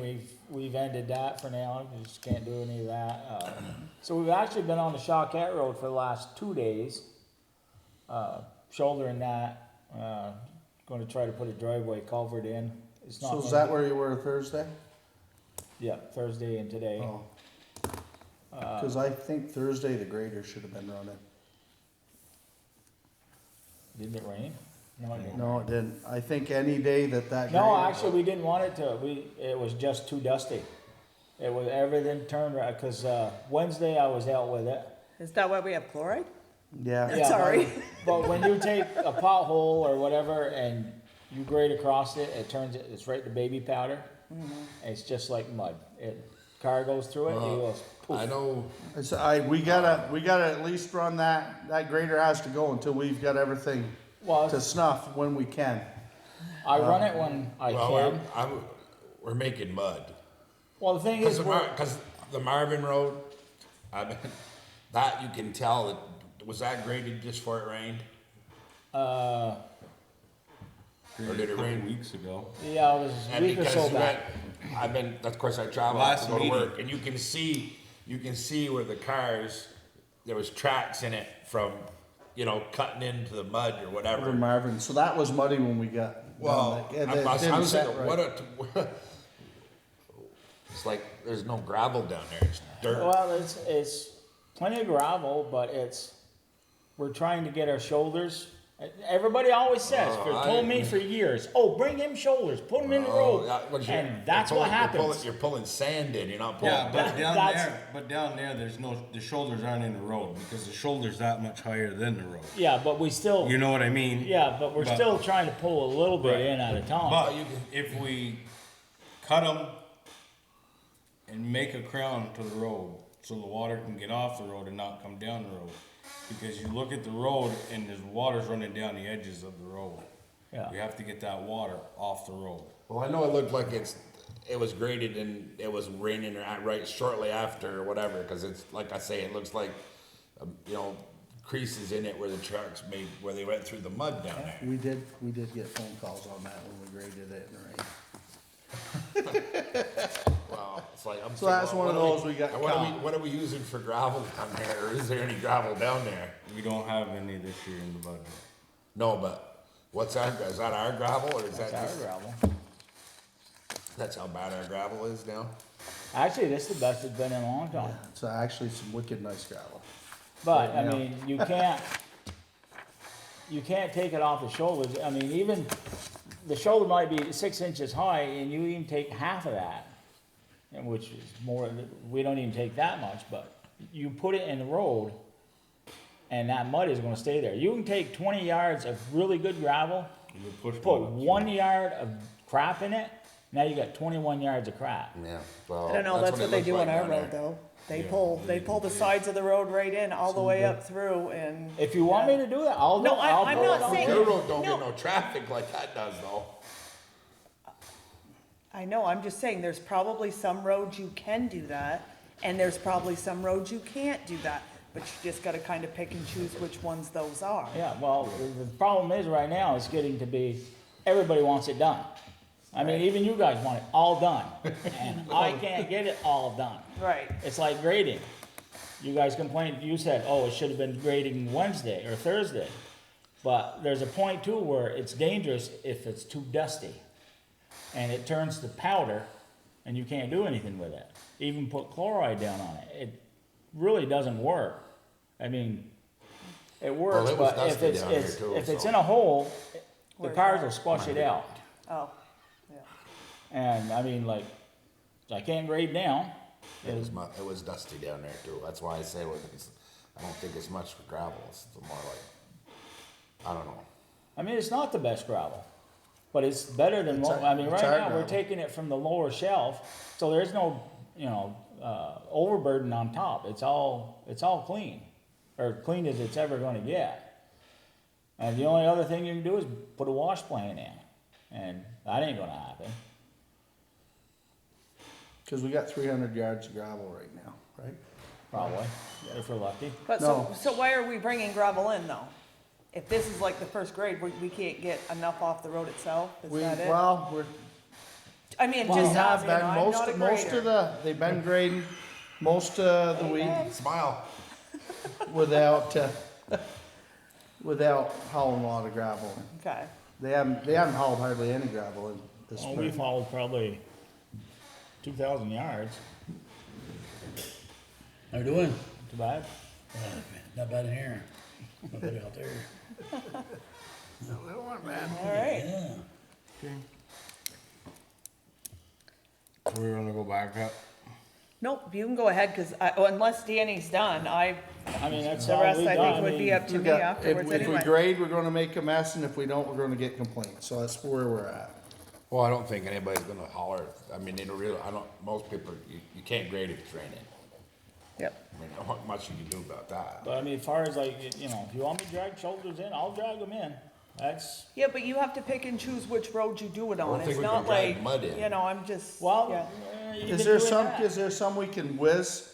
Speaker 6: we've ended that for now, we just can't do any of that. So we've actually been on the Shawcat Road for the last 2 days, shouldering that, gonna try to put a driveway culvert in. It's not.
Speaker 2: So is
Speaker 6: gonna
Speaker 2: that
Speaker 6: be-
Speaker 2: where you were Thursday?
Speaker 6: Yeah, Thursday and today.
Speaker 2: Oh. Cause I think Thursday the grader should have been running.
Speaker 6: Didn't it rain? No, it didn't.
Speaker 2: No, it didn't. I think any day that
Speaker 6: No,
Speaker 2: grader-
Speaker 6: actually, we didn't want it to, it was just too dusty. It was, everything turned right, cause, Wednesday I was out with it.
Speaker 1: Is that why we have chloride?
Speaker 2: Yeah,
Speaker 6: Yeah,
Speaker 1: Sorry.
Speaker 6: But when you take a pothole or whatever and you grade across it, it's right to baby powder. It's just like mud. Car goes through it, it goes poof.
Speaker 4: I know,
Speaker 2: we gotta at least run that grader has to go until we've got everything
Speaker 6: Well,
Speaker 2: to snuff when we can.
Speaker 6: I run it when I
Speaker 4: well,
Speaker 6: can.
Speaker 4: we're making mud.
Speaker 6: Well, the thing is,
Speaker 4: Cause the Marvin Road, that you can tell, was that graded just before it rained?
Speaker 6: uh,
Speaker 4: Or did it rain?
Speaker 3: Weeks ago.
Speaker 6: yeah, it was a
Speaker 4: And
Speaker 6: week or
Speaker 4: because
Speaker 6: so
Speaker 4: we
Speaker 6: back.
Speaker 4: of course I travel
Speaker 3: Last
Speaker 4: to go to
Speaker 3: meeting.
Speaker 4: work, and you can see where the cars, there was tracks in it from, cutting into the mud or
Speaker 2: Over
Speaker 4: whatever.
Speaker 2: Marvin, so that was muddy when we got
Speaker 4: Well,
Speaker 2: done.
Speaker 4: I was
Speaker 2: didn't set
Speaker 4: thinking,
Speaker 2: right.
Speaker 4: it's like, there's no gravel down there, it's dirt.
Speaker 6: Well, it's plenty of gravel, but we're trying to get our shoulders Everybody always says,
Speaker 4: Oh,
Speaker 6: told me for years, oh, bring him shoulders, put him in the road. And that's what happens.
Speaker 4: You're pulling sand in, you're not pulling.
Speaker 3: Yeah, but down
Speaker 6: That's-
Speaker 3: there, the shoulders aren't in the road because the shoulder's that much higher than the road.
Speaker 6: Yeah, but we still,
Speaker 3: You know what I mean?
Speaker 6: yeah, but we're still trying to pull a little bit in at a time.
Speaker 3: But if we cut them and make a crown to the road so the water can get off the road and not come down the road. Because you look at the road and there's water's running down the edges of the road.
Speaker 6: Yeah.
Speaker 3: You have to get that water off the road.
Speaker 4: Well, I know it looked like it was graded and it was raining right shortly after or whatever, because it's, like I say, it looks like, creases in it where the trucks made, where they went through the mud down there.
Speaker 2: We did get phone calls on that when we graded it in the rain.
Speaker 4: Well, it's like, I'm
Speaker 2: So that's one of those we got caught.
Speaker 4: What are we using for gravel down there, or is there any gravel down there?
Speaker 3: We don't have any this year in the budget.
Speaker 4: No, but what's that, is that our gravel, or is that
Speaker 6: That's our
Speaker 4: just,
Speaker 6: gravel.
Speaker 4: that's how bad our gravel is now?
Speaker 6: Actually, this is the best it's been in a long time.
Speaker 2: It's actually some wicked nice gravel.
Speaker 6: But, I
Speaker 2: Yeah.
Speaker 6: mean, you can't take it off the shoulders. I mean, even, the shoulder might be 6 inches high and you even take half of that. And which is more, we don't even take that much, but you put it in the road and that mud is gonna stay there. You can take 20 yards of really good gravel,
Speaker 3: You push
Speaker 6: put
Speaker 3: one.
Speaker 6: 1 yard of crap in it, now you got 21 yards of crap.
Speaker 4: Yeah, well.
Speaker 1: I don't know, that's
Speaker 4: it
Speaker 1: what they
Speaker 4: looks
Speaker 1: do on
Speaker 4: like
Speaker 1: our
Speaker 4: down
Speaker 1: road
Speaker 4: there.
Speaker 1: though. They pull the sides of the road right in, all the way up through and.
Speaker 6: If you want me to do that, I'll do
Speaker 1: No,
Speaker 6: it. I'll
Speaker 1: I'm
Speaker 6: pull
Speaker 1: not
Speaker 6: it on
Speaker 1: saying-
Speaker 6: there.
Speaker 4: Your road don't
Speaker 1: No.
Speaker 4: get no traffic like that does though.
Speaker 1: I know, I'm just saying, there's probably some roads you can do that, and there's probably some roads you can't do that, but you just gotta kinda pick and choose which ones those are.
Speaker 6: Yeah, well, the problem is right now, it's getting to be, everybody wants it done. I mean, even you guys want it all done, and I can't get it all done.
Speaker 1: Right,
Speaker 6: It's like grading. You guys complained, you said, oh, it should have been grading Wednesday or Thursday. But there's a point too where it's dangerous if it's too dusty. And it turns to powder and you can't do anything with it. Even put chloride down on it. It really doesn't work. I mean, it works,
Speaker 4: it was
Speaker 6: but if
Speaker 4: dusty
Speaker 6: it's,
Speaker 4: down here too,
Speaker 6: if it's
Speaker 4: so.
Speaker 6: in a hole, the
Speaker 1: Where's
Speaker 6: cars
Speaker 1: that?
Speaker 6: will squash it out.
Speaker 1: oh, yeah.
Speaker 6: And I mean, like, I can't grade now.
Speaker 4: It was dusty down there too. That's why I say I don't think it's much for gravel. It's more like, I don't know.
Speaker 6: I mean, it's not the best gravel, but it's better than what, I mean,
Speaker 2: it's
Speaker 6: right
Speaker 2: our
Speaker 6: now, we're
Speaker 2: gravel.
Speaker 6: taking it from the lower shelf, so there's no, overburden on top. It's all clean, or clean as it's ever gonna get. And the only other thing you can do is put a wash plant in, and that ain't gonna happen.
Speaker 2: Cause we got 300 yards of gravel right now, right?
Speaker 6: Probably, if we're lucky.
Speaker 1: But
Speaker 2: No.
Speaker 1: so why are we bringing gravel in though? If this is like the first grade, we can't get enough off the road itself, is that it?
Speaker 2: Well,
Speaker 1: I mean,
Speaker 2: we
Speaker 1: just
Speaker 2: have
Speaker 1: asking,
Speaker 2: been,
Speaker 1: I'm not a
Speaker 2: most of
Speaker 1: grader.
Speaker 2: they've been grading most of the week
Speaker 4: Smile.
Speaker 2: without hauling a lot of gravel in.
Speaker 1: Okay,
Speaker 2: They haven't hauled hardly any gravel in this
Speaker 6: Well,
Speaker 2: spring.
Speaker 6: we've hauled probably 2,000 yards,
Speaker 5: How you doing?
Speaker 6: too bad.
Speaker 5: Not bad in here. Not bad out there.
Speaker 1: all right.
Speaker 5: Yeah.
Speaker 3: So we're gonna go back up.
Speaker 1: Nope, you can go ahead, cause unless Danny's done,
Speaker 6: I mean, that's
Speaker 1: the
Speaker 6: all
Speaker 1: rest
Speaker 6: we've
Speaker 1: I
Speaker 6: done.
Speaker 1: think would be up to
Speaker 2: We
Speaker 1: me
Speaker 2: got-
Speaker 1: afterwards
Speaker 2: if we
Speaker 1: anyway.
Speaker 2: grade, we're gonna make a mess, and if we don't, we're gonna get complaints, so that's where we're at.
Speaker 4: Well, I don't think anybody's gonna holler. I mean, most people, you can't grade if it's raining.
Speaker 1: Yep,
Speaker 4: I mean, not much you can do about that.
Speaker 6: But I mean, as far as like, if you want me to drag shoulders in, I'll drag them in. That's,
Speaker 1: yeah, but you have to pick and choose which road you do it
Speaker 4: don't
Speaker 1: on,
Speaker 4: think
Speaker 1: it's
Speaker 4: we can
Speaker 1: not
Speaker 4: drag
Speaker 1: like,
Speaker 4: mud in.
Speaker 1: I'm just,
Speaker 6: well,
Speaker 1: yeah.
Speaker 6: you've
Speaker 2: Is
Speaker 6: been
Speaker 2: there
Speaker 6: doing that.
Speaker 2: some we can whiz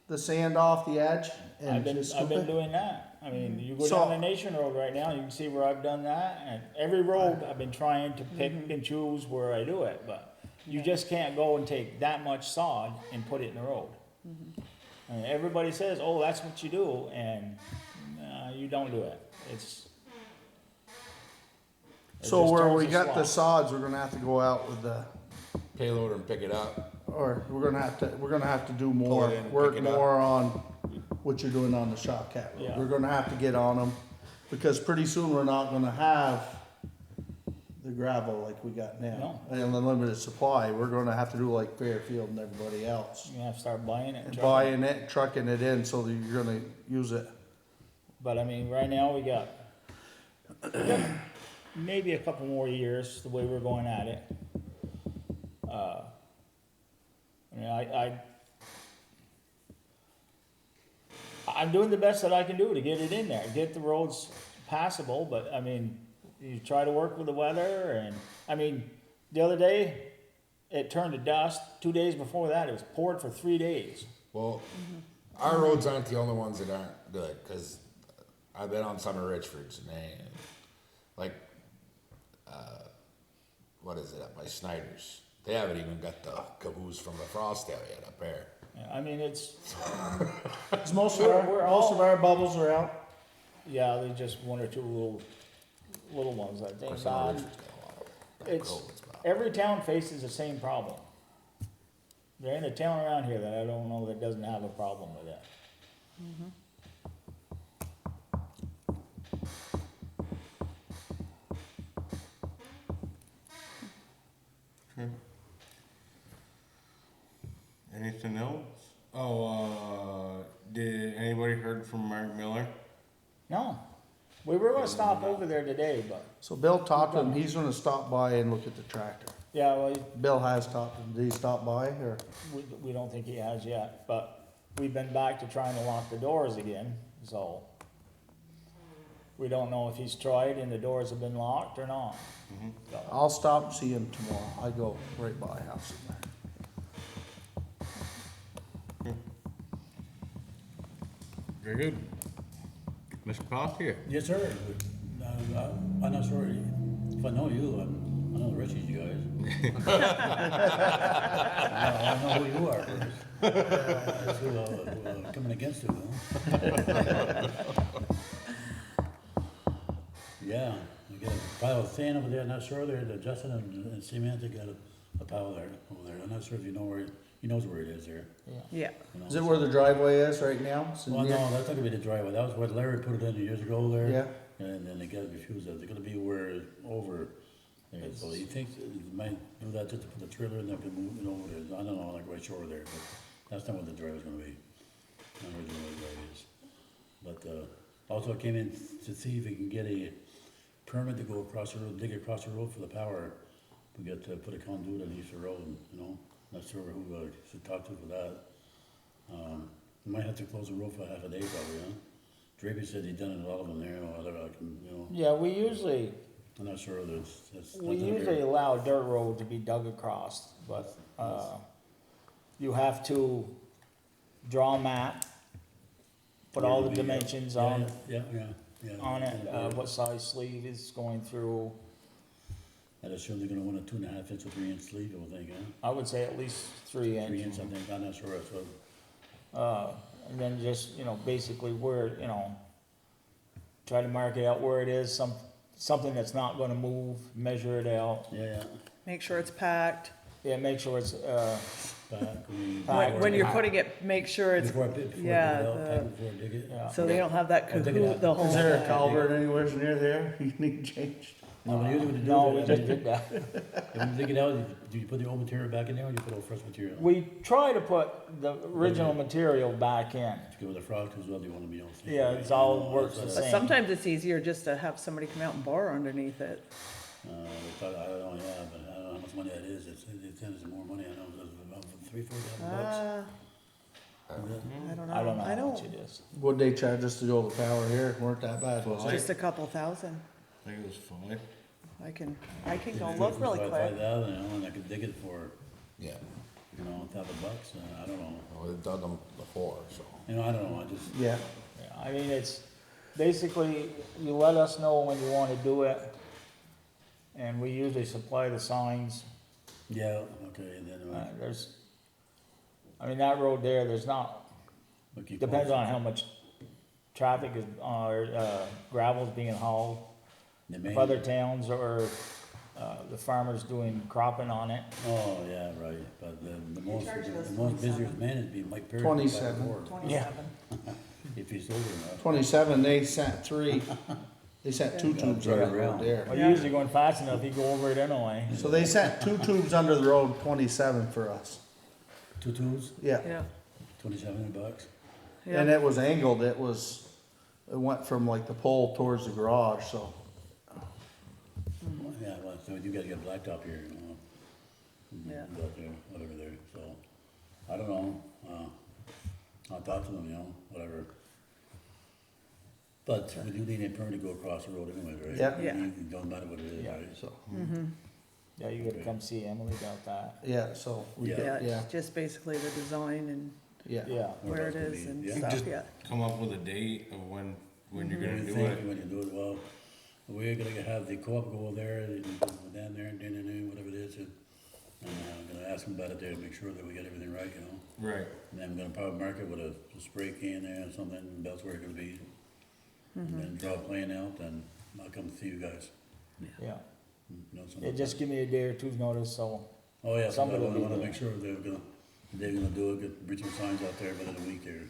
Speaker 2: the sand off the edge and just
Speaker 6: I've
Speaker 2: scoop
Speaker 6: been
Speaker 2: it?
Speaker 6: doing that. I mean, you go
Speaker 2: So-
Speaker 6: down the Nation Road right now, you can see where I've done that, and every road I've been trying to pick and choose where I do it, but you just can't go and take that much sod and put it in the road. And everybody says, oh, that's what you do, and, you don't do it. It's
Speaker 2: So
Speaker 6: just
Speaker 2: where
Speaker 6: turns
Speaker 2: we
Speaker 6: to
Speaker 2: got the
Speaker 6: slop.
Speaker 2: sods, we're gonna have to go out with the,
Speaker 4: Payload and pick it up.
Speaker 2: or we're gonna have to do
Speaker 4: Pull
Speaker 2: more,
Speaker 4: it in,
Speaker 2: work
Speaker 4: pick it up.
Speaker 2: more on what you're doing on the shop cat road.
Speaker 6: Yeah.
Speaker 2: We're gonna have to get on them Because pretty soon we're not gonna have the gravel like we got now. And unlimited supply, we're gonna have to do like Fairfield and everybody else.
Speaker 6: You have to start buying it. and
Speaker 2: And
Speaker 6: trucking
Speaker 2: buying it, trucking it in so that you're gonna use it.
Speaker 6: But I mean, right now we got maybe a couple more years the way we're going at it. I mean, I'm doing the best that I can do to get it in there, get the roads passable, but I mean, you try to work with the weather and, I mean, the other day, it turned to dust. 2 days before that, it was poured for 3 days.
Speaker 4: Well, our roads aren't the only ones that aren't good, cause I've been on some of Richford's and they, like, what is it, up by Snyder's? They haven't even got the caboose from the frost out yet up there.
Speaker 6: Yeah, I mean, it's,
Speaker 2: 'Cause most
Speaker 6: We're all-
Speaker 2: of our bubbles are out.
Speaker 6: yeah, there's just one or two little ones, I
Speaker 4: Of
Speaker 6: think.
Speaker 4: course, some of Richford's got a lot of
Speaker 6: It's,
Speaker 4: roads, but-
Speaker 6: every town faces the same problem. There ain't a town around here that I don't know that doesn't have a problem with it.
Speaker 3: Anything else? Oh, did anybody heard from Mark Miller?
Speaker 6: No, we were gonna stop over there today, but,
Speaker 2: So Bill talked to him, he's gonna stop by and look at the tractor.
Speaker 6: yeah, well,
Speaker 2: Bill has talked to him, did he stop by or?
Speaker 6: we don't think he has yet, but we've been back to trying to lock the doors again, so. We don't know if he's tried and the doors have been locked or not. So,
Speaker 2: I'll stop and see him tomorrow, I go right by house in there.
Speaker 3: Very good. Mr. Coffey?
Speaker 5: Yes, sir. I'm not sure if I know you, I know the rest of you guys. I don't know who you are first. That's who, coming against you, though. Yeah, we got a pile of sand over there, not sure there, Justin and cement, they got a pile there, over there. I'm not sure if you know where, he knows where it is there.
Speaker 1: Yeah.
Speaker 5: you know.
Speaker 2: Is it where the driveway is right now? It's in
Speaker 5: Well,
Speaker 2: here?
Speaker 5: no, that's not gonna be the driveway, that was where Larry put it in years ago there.
Speaker 2: Yeah.
Speaker 5: And then they got confused, they're gonna be where, over there, so he thinks that he might do that just to put the trailer in there, to move it over there, I don't know, like right shore there, but that's not what the driveway's gonna be. Not where the driveway is. But, also came in to see if we can get a permit to go across the road, dig across the road for the power. We got to put a conduit underneath the road, you know, not sure who should talk to for that. We might have to close the road for half a day probably, huh? Draper said he'd done it all of them there, or whatever, I can, you know,
Speaker 6: yeah, we usually allow a dirt road to be dug across, but, you have to draw a map, put all the dimensions on,
Speaker 5: Yeah.
Speaker 6: on it, what size sleeve is going through.
Speaker 5: I'd assume they're gonna want a 2.5 inch or 3 inch sleeve, I would think, huh?
Speaker 6: I would say at least 3
Speaker 5: 3
Speaker 6: inch.
Speaker 5: inch, I think, I'm not sure, so,
Speaker 6: And then just, basically where, try to mark it out where it is, something that's not gonna move, measure it out.
Speaker 5: yeah,
Speaker 1: Make sure it's packed.
Speaker 6: Yeah, make sure it's,
Speaker 1: When you're putting it, make sure it's,
Speaker 5: Before I dig it
Speaker 1: yeah,
Speaker 5: out,
Speaker 1: the-
Speaker 5: pack it before I dig it.
Speaker 6: yeah.
Speaker 1: so they don't have that
Speaker 5: I'll dig it
Speaker 1: cahoot
Speaker 5: out.
Speaker 1: the whole
Speaker 2: Is there a
Speaker 1: time.
Speaker 2: culvert anywhere near there you need changed?
Speaker 5: No, but usually when you
Speaker 6: No, we
Speaker 5: do
Speaker 6: just
Speaker 5: that,
Speaker 6: did that.
Speaker 5: when you dig it out, do you put the old material back in there, or you put all fresh material?
Speaker 6: We try to put the original material back in.
Speaker 5: Go with the frog, cause well, you wanna be all safe.
Speaker 6: Yeah, it's all works the
Speaker 1: But
Speaker 6: same.
Speaker 1: sometimes it's easier just to have somebody come out and bore underneath it.
Speaker 5: We thought, I don't know, yeah, but I don't know how much money that is, it's more money, I know, it's about $3,000-4,000
Speaker 1: I don't know.
Speaker 6: I don't know how much it is.
Speaker 2: What'd they charge us to do the power here? Weren't that bad, was it?
Speaker 1: Just a couple thousand.
Speaker 3: I think it was 5.
Speaker 1: I can go look really quick.
Speaker 5: 5,000, you know, and I could dig it for,
Speaker 4: Yeah,
Speaker 5: $1,000, I don't know,
Speaker 4: well, we've done them before, so.
Speaker 5: I don't know, I just,
Speaker 2: Yeah,
Speaker 6: Yeah, I mean, it's, basically, you let us know when you wanna do it. And we usually supply the signs.
Speaker 5: yeah, okay, and then,
Speaker 6: That road there, there's not,
Speaker 5: we'll keep
Speaker 6: depends
Speaker 5: posted.
Speaker 6: on how much traffic is, or, gravel's being hauled.
Speaker 5: The
Speaker 6: If
Speaker 5: main-
Speaker 6: other towns or, the farmers doing cropping on it.
Speaker 5: Oh, yeah, right, but the most busiest man is be Mike Perry.
Speaker 2: 27.
Speaker 1: 27.
Speaker 5: If he's older enough.
Speaker 2: 27, they sent 3. They sent two tubes under the road
Speaker 6: Well,
Speaker 2: there.
Speaker 6: you're usually going fast enough, you go over it anyway.
Speaker 2: So they sent two tubes under the road, 27 for us.
Speaker 5: 2 tools,
Speaker 2: Yeah.
Speaker 1: Yeah,
Speaker 5: $2,700.
Speaker 2: And
Speaker 1: yeah,
Speaker 2: it was angled, it went from like the pole towards the garage, so.
Speaker 5: Yeah, well, so you gotta get blacktop here, you know.
Speaker 1: Yeah.
Speaker 5: Out there, whatever there, so, I don't know, I'll talk to them, you know, whatever. But we do need a permit to go across the road anyway, right?
Speaker 2: Yeah.
Speaker 1: Yeah.
Speaker 5: It don't matter what it is,
Speaker 6: Yeah.
Speaker 5: right?
Speaker 2: So,
Speaker 6: Yeah, you gotta come see Emily about that.
Speaker 2: yeah, so, we
Speaker 5: Yeah.
Speaker 2: could,
Speaker 1: yeah,
Speaker 2: yeah,
Speaker 1: it's just basically the design and
Speaker 2: yeah.
Speaker 6: Yeah,
Speaker 1: where it
Speaker 5: else would
Speaker 1: is
Speaker 5: be-
Speaker 1: and
Speaker 5: yeah.
Speaker 1: stuff,
Speaker 3: Just
Speaker 1: yeah.
Speaker 3: come up with a date of when you're
Speaker 5: What
Speaker 3: gonna
Speaker 5: do
Speaker 3: do
Speaker 5: you think
Speaker 3: it.
Speaker 5: when you do it? Well, we're gonna have the co-op go there, and go down there and whatever it is, and I'm gonna ask them about it there to make sure that we get everything right, you know?
Speaker 3: Right.
Speaker 5: And then I'm gonna probably mark it with a spray can there or something, and that's where it's gonna be. And then draw a plan out, and I'll come see you guys.
Speaker 6: yeah.
Speaker 5: You know, something
Speaker 6: Yeah,
Speaker 5: like
Speaker 6: just
Speaker 5: that.
Speaker 6: give me a day or two's notice, so,
Speaker 5: Oh, yeah, so I
Speaker 6: somebody will be
Speaker 5: wanna
Speaker 6: there.
Speaker 5: make sure they're gonna do it, get, bring some signs out there within a week there,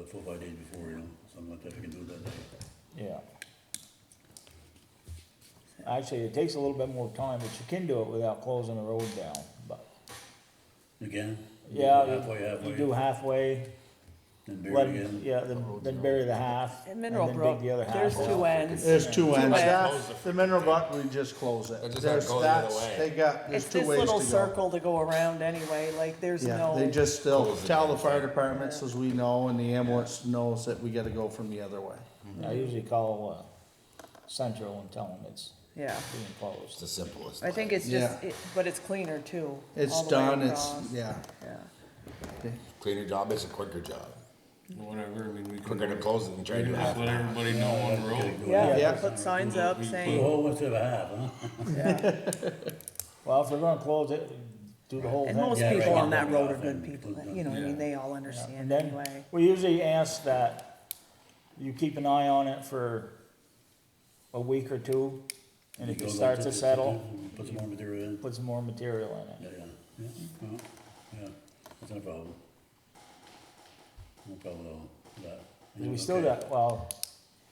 Speaker 5: 4 or 5 days before, you know, something like that, we can do it that day.
Speaker 6: yeah. Actually, it takes a little bit more time, but you can do it without closing the road down, but,
Speaker 5: Again?
Speaker 6: yeah,
Speaker 5: Halfway,
Speaker 6: you do halfway,
Speaker 5: then bury
Speaker 6: let,
Speaker 5: it again.
Speaker 6: yeah, then bury the half,
Speaker 1: And
Speaker 6: and
Speaker 1: Mineral
Speaker 6: then
Speaker 1: Brook,
Speaker 6: dig the other half
Speaker 1: there's
Speaker 6: off.
Speaker 1: two ends.
Speaker 2: There's two ends.
Speaker 1: ends.
Speaker 2: That, the mineral buck, we just close it.
Speaker 4: It just
Speaker 2: There's,
Speaker 4: goes the other
Speaker 2: that's,
Speaker 4: way.
Speaker 2: they got, there's
Speaker 1: It's
Speaker 2: two
Speaker 1: this
Speaker 2: ways to
Speaker 1: little
Speaker 2: go.
Speaker 1: circle to go around anyway, like there's
Speaker 2: Yeah,
Speaker 1: no.
Speaker 2: they just still
Speaker 4: Close it
Speaker 2: tell the
Speaker 4: down.
Speaker 2: fire department, so we know, and the ambulance knows that we gotta go from the other way.
Speaker 6: I usually call, Central and tell them it's
Speaker 1: Yeah,
Speaker 6: being
Speaker 4: It's
Speaker 6: closed.
Speaker 4: the simplest.
Speaker 1: I think it's
Speaker 2: Yeah.
Speaker 1: just, but it's cleaner too.
Speaker 2: It's
Speaker 1: all the way
Speaker 2: done, it's,
Speaker 1: across.
Speaker 2: yeah.
Speaker 1: Yeah,
Speaker 4: Cleaner job is a quicker job.
Speaker 3: Whatever, I mean, we can.
Speaker 4: Quicker to close it than try to do
Speaker 3: Just
Speaker 4: half
Speaker 3: let
Speaker 4: an hour.
Speaker 3: everybody know on the road.
Speaker 1: yeah,
Speaker 2: Yeah.
Speaker 1: put signs up
Speaker 5: Put a
Speaker 1: saying,
Speaker 5: whole instead of a half, huh?
Speaker 1: yeah.
Speaker 6: Well, if we're gonna close it, do the whole thing.
Speaker 1: And most
Speaker 5: Yeah,
Speaker 1: people
Speaker 5: right.
Speaker 1: on that road are
Speaker 5: Yeah.
Speaker 1: good people, you know, I mean, they all
Speaker 6: Yeah,
Speaker 1: understand
Speaker 6: and then
Speaker 1: anyway.
Speaker 6: we usually ask that you keep an eye on it for a week or two, and if
Speaker 5: You
Speaker 6: it
Speaker 5: go
Speaker 6: starts
Speaker 5: like
Speaker 6: to
Speaker 5: this,
Speaker 6: settle,
Speaker 5: Put some more material in.
Speaker 6: put some more material in
Speaker 5: Yeah,
Speaker 6: it.
Speaker 5: yeah, yeah, yeah, that's no problem. No problem at all, that.
Speaker 6: We still got, well,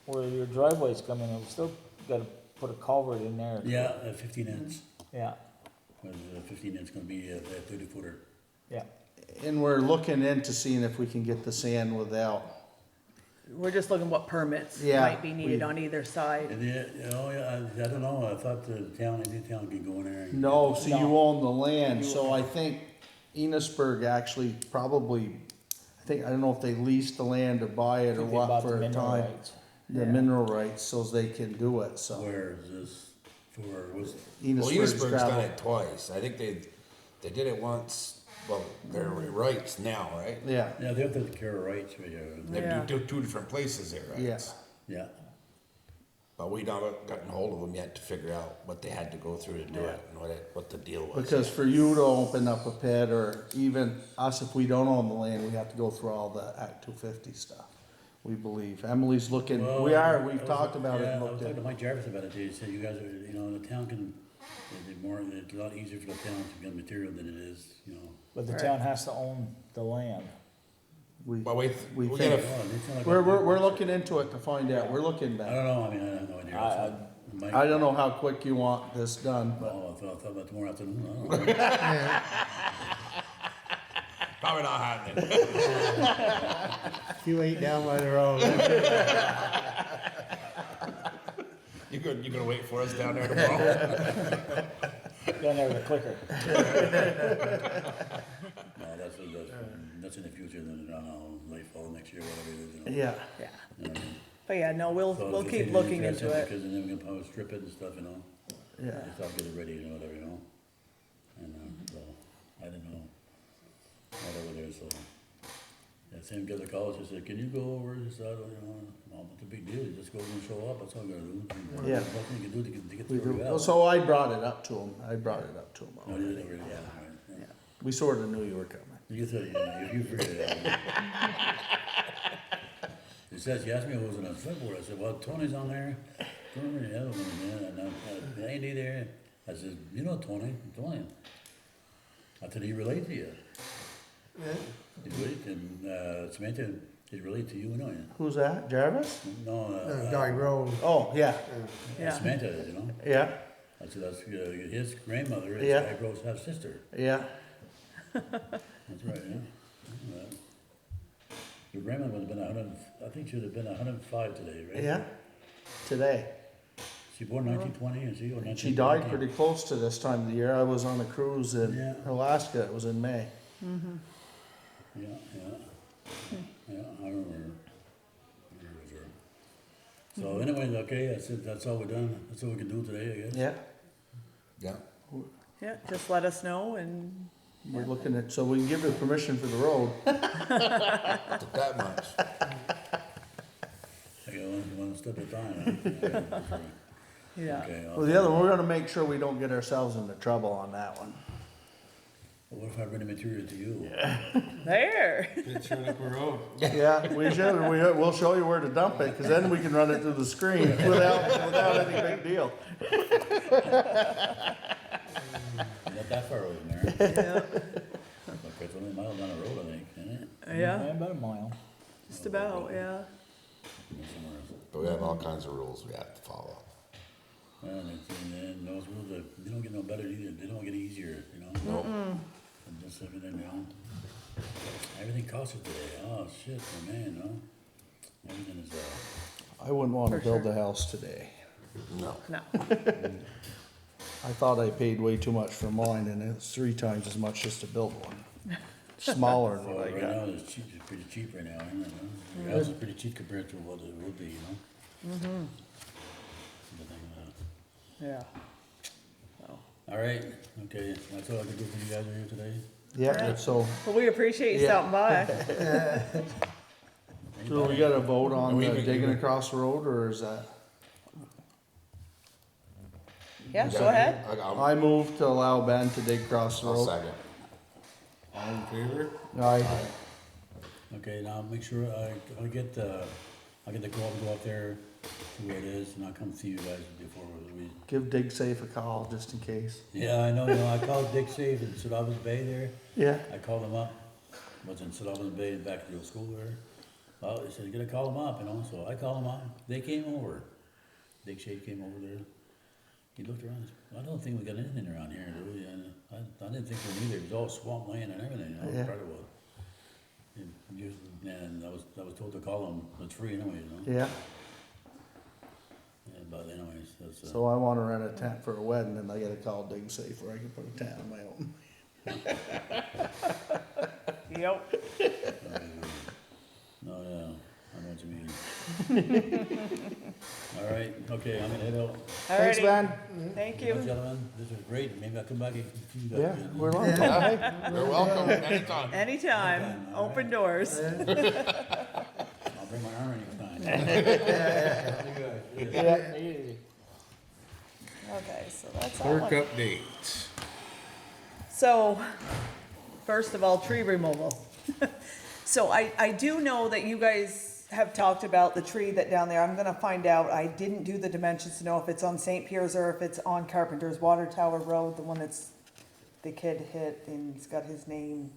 Speaker 6: where your driveway's coming in, we still gotta put a culvert in there.
Speaker 5: Yeah, 15 inch,
Speaker 6: Yeah,
Speaker 5: with 15 inch gonna be a 30 footer.
Speaker 6: yeah.
Speaker 2: And we're looking into seeing if we can get the sand without,
Speaker 1: We're just looking what permits
Speaker 2: Yeah,
Speaker 1: might be needed
Speaker 2: we-
Speaker 1: on either side.
Speaker 5: And yeah, I don't know, I thought the town, any town could go in there. and-
Speaker 2: no, so you
Speaker 6: No.
Speaker 2: own the land, so I think Enosburg actually probably, I don't know if they lease the land or buy it or
Speaker 6: Think
Speaker 2: what
Speaker 6: about the
Speaker 2: for a
Speaker 6: mineral
Speaker 2: time.
Speaker 6: rights.
Speaker 2: The
Speaker 1: Yeah.
Speaker 2: mineral rights, so they can do it, so.
Speaker 5: Where is this for, was,
Speaker 4: Well,
Speaker 2: Enosburg's
Speaker 4: Enosburg's done
Speaker 2: gravel.
Speaker 4: it twice. I think they did it once, well, they're rights now, right?
Speaker 2: Yeah,
Speaker 5: yeah, they have to care of rights right here.
Speaker 4: They
Speaker 1: Yeah.
Speaker 4: do two different places there, right?
Speaker 2: Yes.
Speaker 5: Yeah,
Speaker 4: But we not gotten hold of them yet to figure out what they had to go through to do it and what the deal was.
Speaker 2: because for you to open up a pit, or even us, if we don't own the land, we have to go through all the Act 250 stuff, we believe. Emily's looking,
Speaker 5: Well,
Speaker 2: we've talked about it
Speaker 5: yeah,
Speaker 2: and
Speaker 5: I was
Speaker 2: looked
Speaker 5: talking to
Speaker 2: at.
Speaker 5: Mike Jarvis about it, he said you guys are, you know, the town can, it's a lot easier for the town to get material than it is, you know.
Speaker 6: But the
Speaker 1: Right.
Speaker 6: town has to own the land.
Speaker 4: But we
Speaker 2: We
Speaker 4: gotta,
Speaker 2: think-
Speaker 5: Oh, it's not like-
Speaker 2: We're looking into it to find out, we're looking
Speaker 5: I
Speaker 2: back.
Speaker 5: don't know, I mean, I have no idea.
Speaker 6: I-
Speaker 5: Mike-
Speaker 2: I don't know how quick you want this done, but
Speaker 5: Oh, I thought about tomorrow afternoon, I don't know.
Speaker 4: probably not happening.
Speaker 7: You ain't down by the road.
Speaker 4: You gonna wait for us down there tomorrow?
Speaker 6: Down there with a clicker.
Speaker 5: No, that's in the future, then, I don't know, late fall next year, whatever it is, you know.
Speaker 2: yeah.
Speaker 1: Yeah,
Speaker 5: You know what I mean?
Speaker 1: but yeah, no, we'll
Speaker 5: So
Speaker 1: keep
Speaker 5: if it's
Speaker 1: looking
Speaker 5: interesting,
Speaker 1: into it.
Speaker 5: Because then we're gonna probably strip it and stuff, you know,
Speaker 2: Yeah.
Speaker 5: just I'll get it ready and whatever, you know, and, so, I didn't know, whatever there, so. That same guy that called, he said, can you go over this, you know, well, what's the big deal, you just go over and show up, that's all you gotta do.
Speaker 2: Yeah.
Speaker 5: Nothing you can do to get
Speaker 2: We
Speaker 5: through
Speaker 2: do.
Speaker 5: out.
Speaker 2: So I brought it up to him,
Speaker 5: No, you didn't really, yeah, all right, yeah.
Speaker 2: We sort of knew you were coming.
Speaker 5: You thought, you figured it out. He says, he asked me who was on the Selectboard, I said, well, Tony's on there, Tony, the other one, and Andy there, I said, you know Tony, I said, he relate to you. He relate, and, Samantha,
Speaker 8: He's related to you, anyway.
Speaker 2: Who's that, Jarvis?
Speaker 8: No,
Speaker 7: Guy Rose.
Speaker 2: Oh, yeah,
Speaker 1: Yeah.
Speaker 8: Samantha is, you know?
Speaker 2: yeah,
Speaker 8: That's his grandmother is
Speaker 2: Yeah.
Speaker 8: Guy Grove's half-sister.
Speaker 2: yeah.
Speaker 8: That's right, yeah. Your grandmother would have been 100, I think she would have been 105 today, right?
Speaker 2: Yeah, today.
Speaker 8: She born 1920 and she or 1919?
Speaker 2: She died pretty close to this time of the year. I was on a cruise in
Speaker 8: Yeah.
Speaker 2: Alaska, it was in May.
Speaker 8: Yeah, yeah, I remember her. So anyway, okay, that's all we're done, that's all we can do today, I guess.
Speaker 2: Yeah,
Speaker 4: Yeah.
Speaker 1: Yeah, just let us know and,
Speaker 2: we're looking at, so we can give her permission for the road.
Speaker 4: Took that much.
Speaker 8: I got one step at a time. Huh?
Speaker 1: yeah.
Speaker 8: Okay,
Speaker 2: Well, the other one, we're gonna make sure we don't get ourselves into trouble on that one.
Speaker 8: what if I bring the material to you?
Speaker 1: There.
Speaker 3: It's Liquor Road.
Speaker 2: Yeah, we should, we'll show you where to dump it, cause then we can run it through the screen without any big deal.
Speaker 8: Not that far over there.
Speaker 1: Yeah.
Speaker 8: Okay, it's only a mile down the road, I think, isn't it?
Speaker 1: Yeah,
Speaker 6: About a mile.
Speaker 1: just about, yeah.
Speaker 8: Somewhere else.
Speaker 4: But we have all kinds of rules we have to follow.
Speaker 8: Well, and then those rules, they don't get no better either, they don't get easier, you know?
Speaker 4: Nope.
Speaker 8: And just everything, you know? Everything costs it today, oh, shit, oh, man, no? Everything is,
Speaker 2: I wouldn't wanna
Speaker 1: For
Speaker 2: build
Speaker 1: sure.
Speaker 2: the house today.
Speaker 4: No.
Speaker 1: No.
Speaker 2: I thought I paid way too much for mine, and it's 3 times as much just to build one. Smaller than
Speaker 8: well,
Speaker 2: what I
Speaker 8: right
Speaker 2: got.
Speaker 8: now, it's cheap, it's pretty cheap right now, isn't it? Your house is pretty cheap compared to what it would be, you know? Mm-hmm.
Speaker 1: Yeah.
Speaker 8: All right, okay, that's all I can do for you guys are here today.
Speaker 2: Yeah, so,
Speaker 1: Well, we appreciate you
Speaker 2: Yeah.
Speaker 1: stopping by.
Speaker 2: so we gotta vote on
Speaker 4: We-
Speaker 2: digging across the road, or is that?
Speaker 1: Yeah, go ahead.
Speaker 2: I move to allow Ben to dig across the
Speaker 4: I'll
Speaker 2: road.
Speaker 4: second.
Speaker 3: All in favor?
Speaker 2: Aye.
Speaker 8: Okay, now make sure I'll get the girl to go up there, see where it is, and I'll come see you guys before we.
Speaker 2: Give Dig Safe a call, just in case.
Speaker 8: Yeah, I know, you know, I called Dick Safe in Sullivan's Bay there,
Speaker 2: Yeah.
Speaker 8: I called him up, was in Sullivan's Bay back at the old school there. Well, he said, you gotta call him up, you know, so I called him up, they came over, Dick Safe came over there. He looked around, I don't think we got anything around here, do we? And I didn't think we either, it was all swamp land and everything, you know,
Speaker 2: Yeah.
Speaker 8: part of it. And I was told to call him, it's free anyway, you know?
Speaker 2: Yeah,
Speaker 8: Yeah, but anyways, that's,
Speaker 2: so I wanna rent a tent for a wedding, and I gotta call Dig Safe where I can put a tent on my own.
Speaker 1: Yep.
Speaker 8: no, yeah, I know what you mean. All right, okay, I'm gonna head out.
Speaker 2: Thanks,
Speaker 1: Alrighty.
Speaker 2: Ben.
Speaker 1: Thank
Speaker 8: Well,
Speaker 1: you.
Speaker 8: gentlemen, this was great, maybe I'll come back if you guys.
Speaker 2: Yeah,
Speaker 8: can.
Speaker 2: we're on.
Speaker 4: You're welcome anytime.
Speaker 1: Anytime, open doors.
Speaker 8: I'll bring my arm anytime.
Speaker 1: Okay, so that's all.
Speaker 3: Work update.
Speaker 1: So, first of all, tree removal. So I do know that you guys have talked about the tree that down there, I'm gonna find out, I didn't do the dimensions to know if it's on St. Pierre's or if it's on Carpenter's Water Tower Road, the one that's, the kid hit and it's got his name,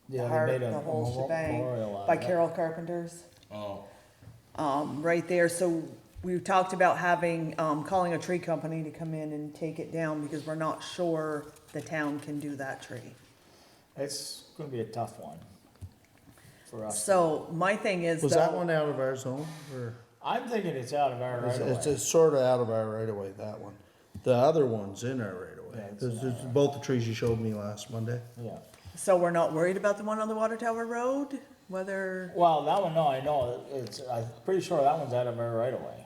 Speaker 1: the
Speaker 6: Yeah,
Speaker 1: heart,
Speaker 6: they made a
Speaker 1: the whole shebang,
Speaker 6: memorial out
Speaker 1: by
Speaker 6: of it.
Speaker 1: Carol Carpenter's.
Speaker 3: Oh,
Speaker 1: Right there, so we talked about having, calling a tree company to come in and take it down because we're not sure the town can do that tree.
Speaker 6: It's gonna be a tough one for us.
Speaker 1: So my thing is
Speaker 2: Was that
Speaker 1: though-
Speaker 2: one out of our zone, or?
Speaker 6: I'm thinking it's out of our right of way.
Speaker 2: It's sort of out of our right of way, that one. The other one's in our right of way.
Speaker 6: Yeah, it's in
Speaker 2: It's both the trees you showed me last Monday.
Speaker 6: Yeah.
Speaker 1: So we're not worried about the one on the Water Tower Road, whether,
Speaker 6: Well, that one, no, I know, I'm pretty sure that one's out of our right of way.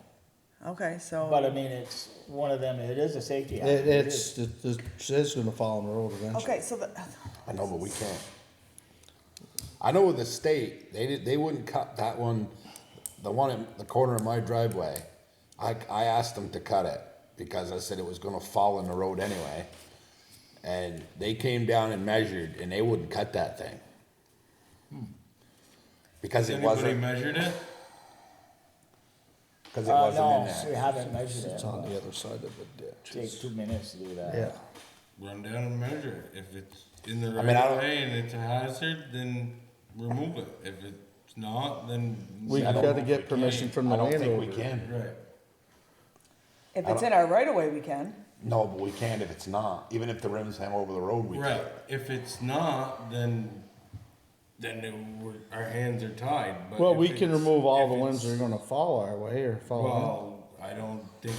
Speaker 1: okay, so.
Speaker 6: But I mean, it's one of them, it is a safety hazard.
Speaker 2: It's gonna fall on the road eventually.
Speaker 1: Okay, so the,
Speaker 4: I know, but we can't. I know with the state, they wouldn't cut that one, the one in the corner of my driveway. I asked them to cut it because I said it was gonna fall in the road anyway. And they came down and measured and they wouldn't cut that thing. Because it
Speaker 3: anybody
Speaker 4: wasn't,
Speaker 3: measured it?
Speaker 4: because it wasn't in
Speaker 6: No, we
Speaker 4: there.
Speaker 6: haven't measured it.
Speaker 2: It's on the other side of the ditch.
Speaker 6: Takes 2 minutes to do that.
Speaker 2: Yeah,
Speaker 3: Run down and measure it. If it's in the
Speaker 4: I mean, I
Speaker 3: right
Speaker 4: don't-
Speaker 3: way and it's a hazard, then remove it. If it's not, then.
Speaker 2: We
Speaker 4: I don't
Speaker 2: gotta
Speaker 4: know
Speaker 2: get permission from the
Speaker 4: I don't think
Speaker 2: landowner.
Speaker 4: we can.
Speaker 3: Right.
Speaker 1: If it's in our right of way, we can.
Speaker 4: No, but we can't if it's not. Even if the rims hang over the road, we
Speaker 3: Right,
Speaker 4: can't.
Speaker 3: if it's not, then our hands are tied, but.
Speaker 2: Well,
Speaker 3: if
Speaker 2: we can
Speaker 3: it's-
Speaker 2: remove all
Speaker 3: if
Speaker 2: the ones that
Speaker 3: it's-
Speaker 2: are gonna fall our way or fall.
Speaker 3: Well, I don't think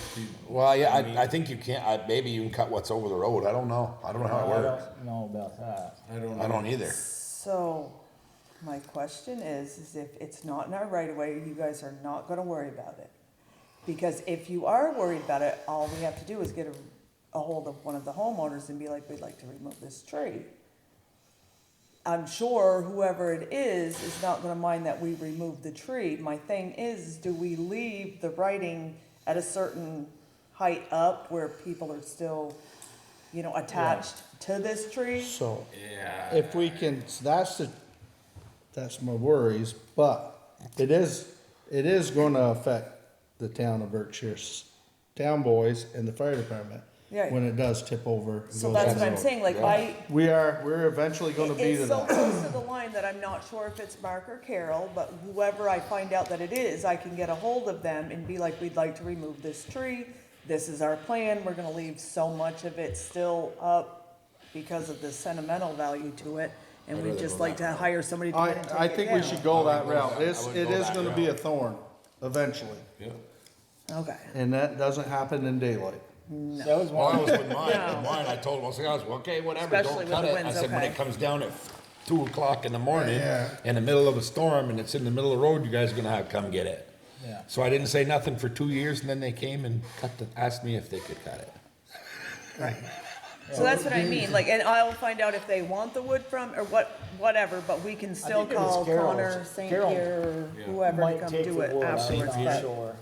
Speaker 4: Well, yeah,
Speaker 3: mean,
Speaker 4: I think you can't, maybe you can cut what's over the road. I don't know. I don't know how it
Speaker 6: I
Speaker 4: works.
Speaker 6: don't know about that.
Speaker 3: I don't know.
Speaker 4: I don't either.
Speaker 1: So, my question is if it's not in our right of way, you guys are not gonna worry about it. Because if you are worried about it, all we have to do is get a hold of one of the homeowners and be like, we'd like to remove this tree. I'm sure whoever it is not gonna mind that we remove the tree. My thing is, do we leave the writing at a certain height up where people are still, you know, attached to this tree?
Speaker 2: So,
Speaker 3: Yeah.
Speaker 2: if we can, that's my worries, but it is gonna affect the town of Berkshire's town boys and the fire department
Speaker 1: Yeah.
Speaker 2: when it does tip over. and
Speaker 1: So
Speaker 2: goes
Speaker 1: that's
Speaker 2: down
Speaker 1: what I'm
Speaker 2: the road.
Speaker 1: saying, like,
Speaker 2: We're eventually gonna be to
Speaker 1: it's so
Speaker 2: that.
Speaker 1: close to the line that I'm not sure if it's Mark or Carol, but whoever I find out that it is, I can get a hold of them and be like, we'd like to remove this tree. This is our plan. We're gonna leave so much of it still up because of the sentimental value to it. And we'd just like to hire somebody to come in and take it
Speaker 2: I think we
Speaker 1: down.
Speaker 2: should go that
Speaker 4: I would go
Speaker 2: route.
Speaker 4: that-
Speaker 2: It
Speaker 4: I would
Speaker 2: is
Speaker 4: go that
Speaker 2: gonna be a
Speaker 4: route.
Speaker 2: thorn eventually,
Speaker 3: Yeah.
Speaker 1: Okay.
Speaker 2: and that doesn't happen in daylight.
Speaker 6: That was
Speaker 4: Well, I
Speaker 6: one,
Speaker 4: was with mine,
Speaker 1: No.
Speaker 4: and mine, I told him, I was like, well, okay, whatever,
Speaker 1: Especially
Speaker 4: don't
Speaker 1: with
Speaker 4: cut
Speaker 1: the
Speaker 4: it. I
Speaker 1: winds,
Speaker 4: said, when
Speaker 1: okay.
Speaker 4: it comes down at 2 o'clock in the morning, in the middle of a storm, and it's in the middle of the road, you guys are gonna have to come get it.
Speaker 6: yeah.
Speaker 4: So I didn't say nothing for 2 years, and then they came and asked me if they could cut it.
Speaker 1: Right. So that's what I mean, like, and I'll find out if they want the wood from, or whatever, but we can still
Speaker 6: think it was
Speaker 1: call
Speaker 6: Carol's.
Speaker 1: Connor St.
Speaker 6: Carol
Speaker 1: Pierre or
Speaker 3: Yeah.
Speaker 1: whoever to
Speaker 6: Might
Speaker 1: come
Speaker 6: take
Speaker 1: do
Speaker 6: the
Speaker 1: it
Speaker 6: wood, I'm
Speaker 1: afterwards,
Speaker 6: not
Speaker 1: but
Speaker 6: sure.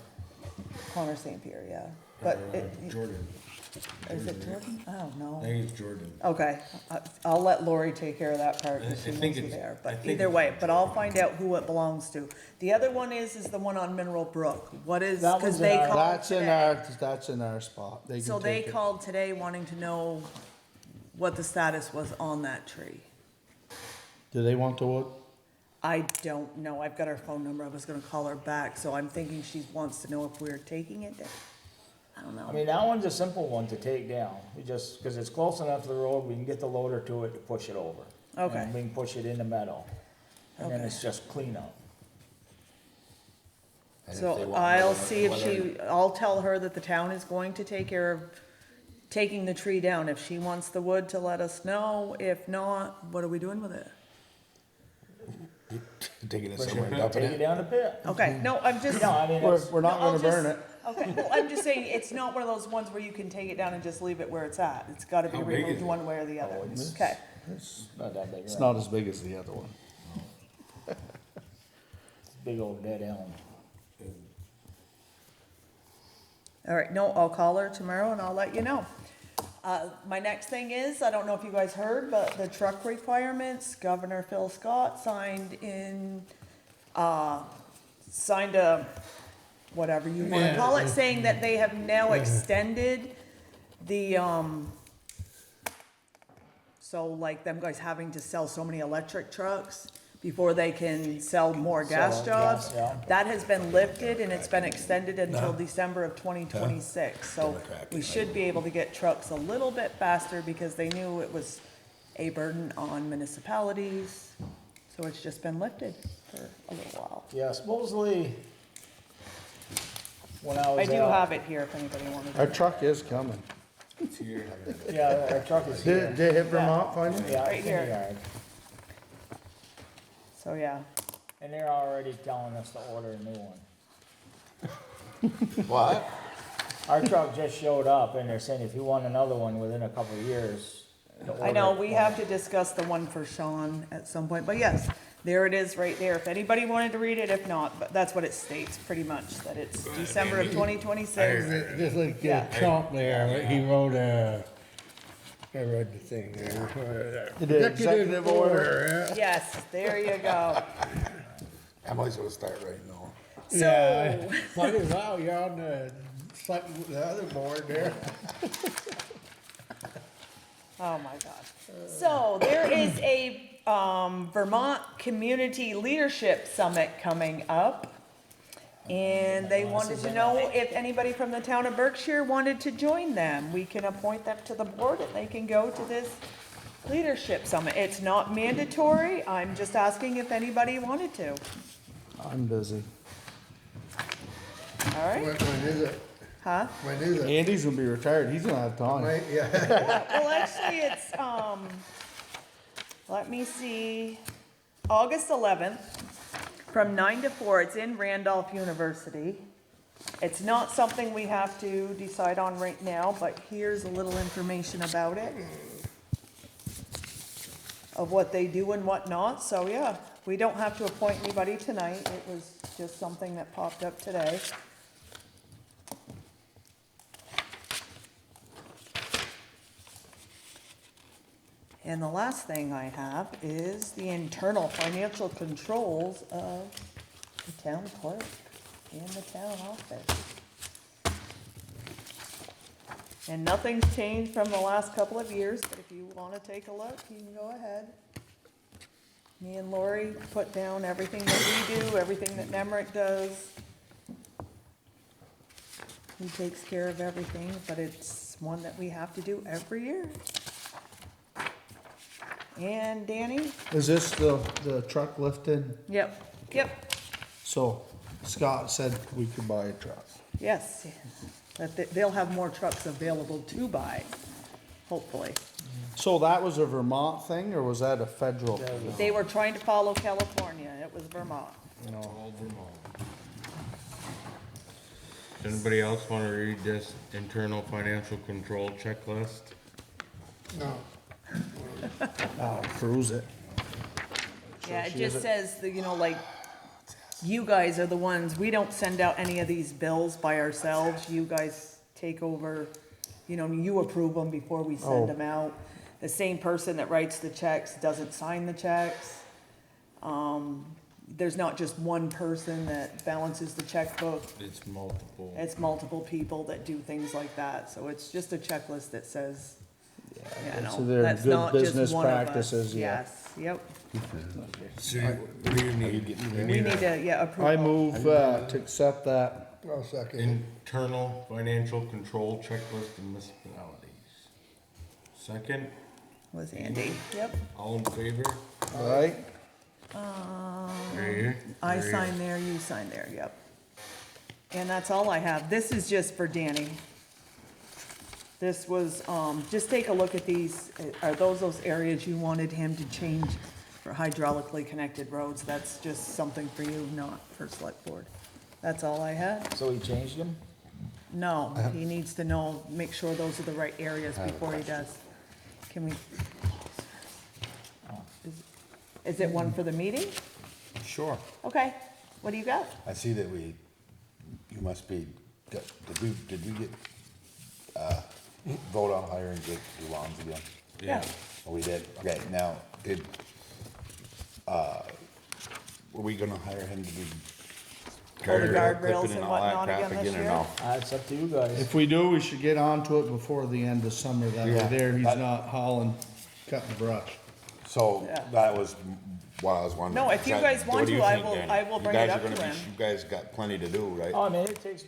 Speaker 1: Connor St. Pierre, yeah. But
Speaker 3: Jordan.
Speaker 1: is it Jordan? I don't
Speaker 3: I
Speaker 1: know.
Speaker 3: think it's Jordan.
Speaker 1: Okay, I'll let Lori take care of that part,
Speaker 3: I
Speaker 1: because she
Speaker 3: think
Speaker 1: knows who
Speaker 3: it's-
Speaker 1: they are,
Speaker 3: I
Speaker 1: but
Speaker 3: think
Speaker 1: either
Speaker 3: it's-
Speaker 1: way, but I'll find out who it belongs to. The other one is the one on Mineral Brook. What is,
Speaker 6: That
Speaker 1: cause
Speaker 6: one's in
Speaker 1: they
Speaker 6: our-
Speaker 1: called today.
Speaker 2: That's in our spot. They
Speaker 1: So
Speaker 2: can
Speaker 1: they
Speaker 2: take it.
Speaker 1: called today wanting to know what the status was on that tree.
Speaker 2: Do they want the wood?
Speaker 1: I don't know, I've got her phone number, I was gonna call her back, so I'm thinking she wants to know if we're taking it down. I don't
Speaker 6: I
Speaker 1: know.
Speaker 6: mean, that one's a simple one to take down. We just, cause it's close enough to the road, we can get the loader to it to push it over.
Speaker 1: Okay.
Speaker 6: And we can push it in the meadow. And then
Speaker 1: Okay.
Speaker 6: it's just cleanup.
Speaker 4: And if they
Speaker 1: So
Speaker 4: want-
Speaker 1: I'll see if
Speaker 4: whether-
Speaker 1: I'll tell her that the town is going to take care of taking the tree down. If she wants the wood, to let us know. If not, what are we doing with it?
Speaker 4: Taking it
Speaker 6: Push
Speaker 4: somewhere,
Speaker 6: it,
Speaker 4: and dumping
Speaker 6: take it
Speaker 4: it.
Speaker 6: down the pit.
Speaker 1: Okay, no, I'm just.
Speaker 6: No, I mean, it's,
Speaker 2: We're not
Speaker 1: No, I'll
Speaker 2: gonna burn
Speaker 1: just-
Speaker 2: it.
Speaker 1: Okay, well, I'm just saying, it's not one of those ones where you can take it down and just leave it where it's at. It's gotta be
Speaker 3: How big is
Speaker 1: removed
Speaker 3: it?
Speaker 1: one way or the other.
Speaker 6: Oh, it's-
Speaker 1: Okay,
Speaker 6: not that big,
Speaker 2: It's
Speaker 6: right?
Speaker 2: not as big as the other one.
Speaker 6: Big old dead elm.
Speaker 1: all right, no, I'll call her tomorrow and I'll let you know. My next thing is, I don't know if you guys heard, but the truck requirements, Governor Phil Scott signed a, whatever you wanna call it, saying that they have now extended the, so like them guys having to sell so many electric trucks before they can sell more gas
Speaker 6: Sell
Speaker 1: jobs.
Speaker 6: gas, yeah.
Speaker 1: That has been lifted and it's been extended until December of 2026. So we should be able to get trucks a little bit faster because they knew it was a burden on municipalities. So it's just been lifted for a little while.
Speaker 6: Yeah, supposedly, when I was
Speaker 1: I do
Speaker 6: out-
Speaker 1: have it here if anybody wanted
Speaker 2: Our
Speaker 1: it.
Speaker 2: truck is coming.
Speaker 3: It's here.
Speaker 6: Yeah, our truck is here.
Speaker 2: Did hit Vermont finally?
Speaker 6: Yeah,
Speaker 1: Right
Speaker 6: it's in the
Speaker 1: here.
Speaker 6: yard.
Speaker 1: So, yeah.
Speaker 6: And they're already telling us to order a new one.
Speaker 4: What?
Speaker 6: Our truck just showed up and they're saying if you want another one within a couple of years. to
Speaker 1: I know,
Speaker 6: order
Speaker 1: we
Speaker 6: one.
Speaker 1: have to discuss the one for Sean at some point, but yes, there it is right there. If anybody wanted to read it, if not, but that's what it states pretty much, that it's December of 2026.
Speaker 7: Just like
Speaker 1: Yeah.
Speaker 7: Trump there, he wrote I read the thing there.
Speaker 2: The executive order.
Speaker 1: Yes, there you go.
Speaker 4: Emily's gonna start right now.
Speaker 1: So,
Speaker 7: Might as well, you're on the other board there.
Speaker 1: oh my God. So there is a Vermont Community Leadership Summit coming up. And they wanted to know if anybody from the town of Berkshire wanted to join them. We can appoint them to the board and they can go to this leadership summit. It's not mandatory. I'm just asking if anybody wanted to.
Speaker 2: I'm busy.
Speaker 1: All right?
Speaker 7: When is it?
Speaker 1: Huh?
Speaker 7: When is it?
Speaker 2: Andy's gonna be retired, he's gonna have time.
Speaker 7: Wait, yeah.
Speaker 1: Well, actually, it's, let me see, August 11th, from 9 to 4. It's in Randolph University. It's not something we have to decide on right now, but here's a little information about it, of what they do and what not. So, yeah, we don't have to appoint anybody tonight. It was just something that popped up today. And the last thing I have is the internal financial controls of the town clerk and the town office. And nothing's changed from the last couple of years, but if you wanna take a look, you can go ahead. Me and Lori put down everything that we do, everything that Nemrick does. He takes care of everything, but it's one that we have to do every year. And Danny?
Speaker 2: Is this the truck lifted?
Speaker 1: Yep, yep,
Speaker 2: So Scott said we could buy a truck.
Speaker 1: yes. That they'll have more trucks available to buy, hopefully.
Speaker 2: So that was a Vermont thing, or was that a federal? thing?
Speaker 1: They were trying to follow California, it was Vermont.
Speaker 3: All Vermont. Does anybody else wanna read this internal financial control checklist?
Speaker 7: No.
Speaker 2: I'll cruise it.
Speaker 1: Yeah, it
Speaker 2: she has
Speaker 1: just
Speaker 2: it.
Speaker 1: says that, you know, like, you guys are the ones, we don't send out any of these bills by ourselves. You guys take over, you know, you approve them before we send
Speaker 2: Oh.
Speaker 1: them out. The same person that writes the checks doesn't sign the checks. There's not just one person that balances the checkbook.
Speaker 3: It's multiple.
Speaker 1: It's multiple people that do things like that, so it's just a checklist that says, you
Speaker 2: So
Speaker 1: know,
Speaker 2: they're
Speaker 1: that's
Speaker 2: good
Speaker 1: not just
Speaker 2: business
Speaker 1: one of us.
Speaker 2: practices, yeah.
Speaker 1: Yes, yep.
Speaker 3: So, what do you need?
Speaker 1: We need to, yeah, approve.
Speaker 2: I
Speaker 1: all-
Speaker 2: move, to accept that.
Speaker 7: I'll second.
Speaker 3: Internal financial control checklist in municipalities. Second,
Speaker 1: Was Andy, yep.
Speaker 3: all in favor?
Speaker 2: All right?
Speaker 3: Right here?
Speaker 1: I
Speaker 3: Right here.
Speaker 1: sign there, you sign there, yep. And that's all I have. This is just for Danny. This was, just take a look at these. Are those areas you wanted him to change for hydraulically connected roads? That's just something for you, not for select board. That's all I had.
Speaker 6: So he changed them?
Speaker 1: No, he needs to know, make sure those are the right areas before he does. Can we? Is it one for the meeting?
Speaker 4: Sure.
Speaker 1: Okay, what do you got?
Speaker 4: I see that you must be, did we get, vote on hiring Jake DeLons again?
Speaker 1: Yeah.
Speaker 4: Oh, we did, okay, now, were we gonna hire him to do?
Speaker 1: All the
Speaker 4: guardrail
Speaker 1: guardrails
Speaker 4: clipping
Speaker 1: and
Speaker 4: all that
Speaker 1: whatnot
Speaker 4: crap
Speaker 1: again this
Speaker 4: or
Speaker 1: year?
Speaker 4: no?
Speaker 6: It's up to you guys.
Speaker 2: If we do, we should get onto it before the end of summer, that way
Speaker 4: Yeah.
Speaker 2: there, he's
Speaker 4: That-
Speaker 2: not hauling, cutting brush.
Speaker 4: So,
Speaker 1: Yeah.
Speaker 4: that was what I was wondering.
Speaker 1: No, if you
Speaker 4: That-
Speaker 1: guys
Speaker 4: what
Speaker 1: want
Speaker 4: do you
Speaker 1: to, I
Speaker 4: think,
Speaker 1: will-
Speaker 4: Danny?
Speaker 1: I will
Speaker 4: You
Speaker 1: bring it
Speaker 4: guys
Speaker 1: up
Speaker 4: are gonna
Speaker 1: to
Speaker 4: be-
Speaker 1: him.
Speaker 4: You guys got plenty to do, right?
Speaker 6: Oh, I mean, it takes,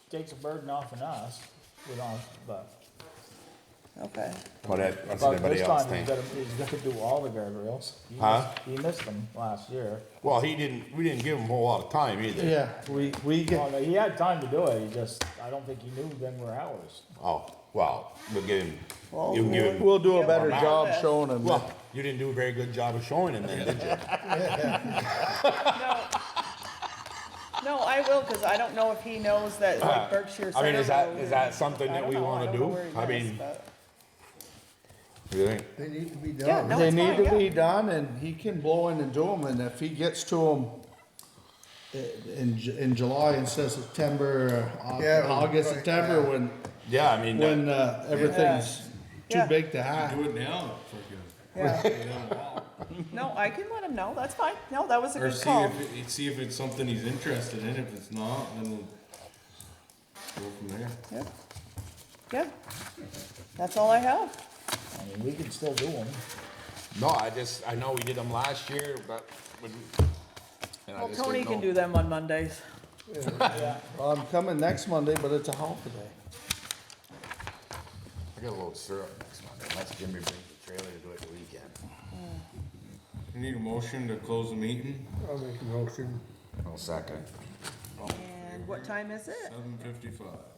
Speaker 6: takes a burden off on us, but
Speaker 1: Okay.
Speaker 4: What's
Speaker 6: but
Speaker 4: everybody
Speaker 6: this
Speaker 4: else
Speaker 6: time he's
Speaker 4: think?
Speaker 6: gotta do all the guardrails.
Speaker 4: Huh?
Speaker 6: He missed them last year.
Speaker 4: Well, we didn't give him a whole lot of time either.
Speaker 2: Yeah, we
Speaker 6: Well,
Speaker 2: get,
Speaker 6: no, he had time to do it, I don't think he knew them were hours.
Speaker 4: Oh, well, we'll give him,
Speaker 1: Well,
Speaker 4: you can give him,
Speaker 2: we'll do a
Speaker 1: Yeah,
Speaker 2: better
Speaker 1: we'll
Speaker 2: job
Speaker 1: do this.
Speaker 2: showing him.
Speaker 4: well, you didn't do a very good job of showing him then, did you?
Speaker 1: No, I will, because I don't know if he knows that like Berkshire
Speaker 4: I mean, is
Speaker 1: Center
Speaker 4: that-
Speaker 1: Road
Speaker 4: is that
Speaker 1: and-
Speaker 4: something
Speaker 1: I
Speaker 4: that
Speaker 1: don't
Speaker 4: we
Speaker 1: know,
Speaker 4: wanna
Speaker 1: I don't
Speaker 4: do?
Speaker 1: know where he
Speaker 4: I
Speaker 1: is,
Speaker 4: mean-
Speaker 1: but-
Speaker 4: You think?
Speaker 7: They need to be
Speaker 1: Yeah,
Speaker 7: done.
Speaker 1: no,
Speaker 2: They
Speaker 1: it's
Speaker 2: need
Speaker 1: fine,
Speaker 2: to
Speaker 1: yeah.
Speaker 2: be done, and he can blow in and do them, and if he gets to them in July instead of September,
Speaker 7: Yeah,
Speaker 2: August,
Speaker 7: right,
Speaker 2: September,
Speaker 7: yeah.
Speaker 2: when,
Speaker 4: I mean,
Speaker 2: when, everything's too
Speaker 1: Yeah.
Speaker 2: big to hide.
Speaker 3: Do it now, freaking.
Speaker 1: Yeah.
Speaker 3: Put it on the wall.
Speaker 1: No, I can let him know, that's fine. No, that was a
Speaker 3: Or
Speaker 1: good
Speaker 3: see
Speaker 1: call.
Speaker 3: see if it's something he's interested in, if it's not, then we'll go from there.
Speaker 1: Yep. Good. That's all I have.
Speaker 6: I mean, we can still do them.
Speaker 4: No, I know we did them last year, but and I
Speaker 1: Well,
Speaker 4: just
Speaker 1: Tony
Speaker 4: didn't
Speaker 1: can
Speaker 4: know.
Speaker 1: do them on Mondays.
Speaker 6: Yeah.
Speaker 2: Well, I'm coming next Monday, but it's a holiday.
Speaker 4: I got a load of syrup next Monday, unless Jimmy brings the trailer to do it the weekend.
Speaker 3: You need a motion to close the meeting,
Speaker 7: I'll make a motion.
Speaker 4: I'll second.
Speaker 1: And what time is it?
Speaker 3: 7:55.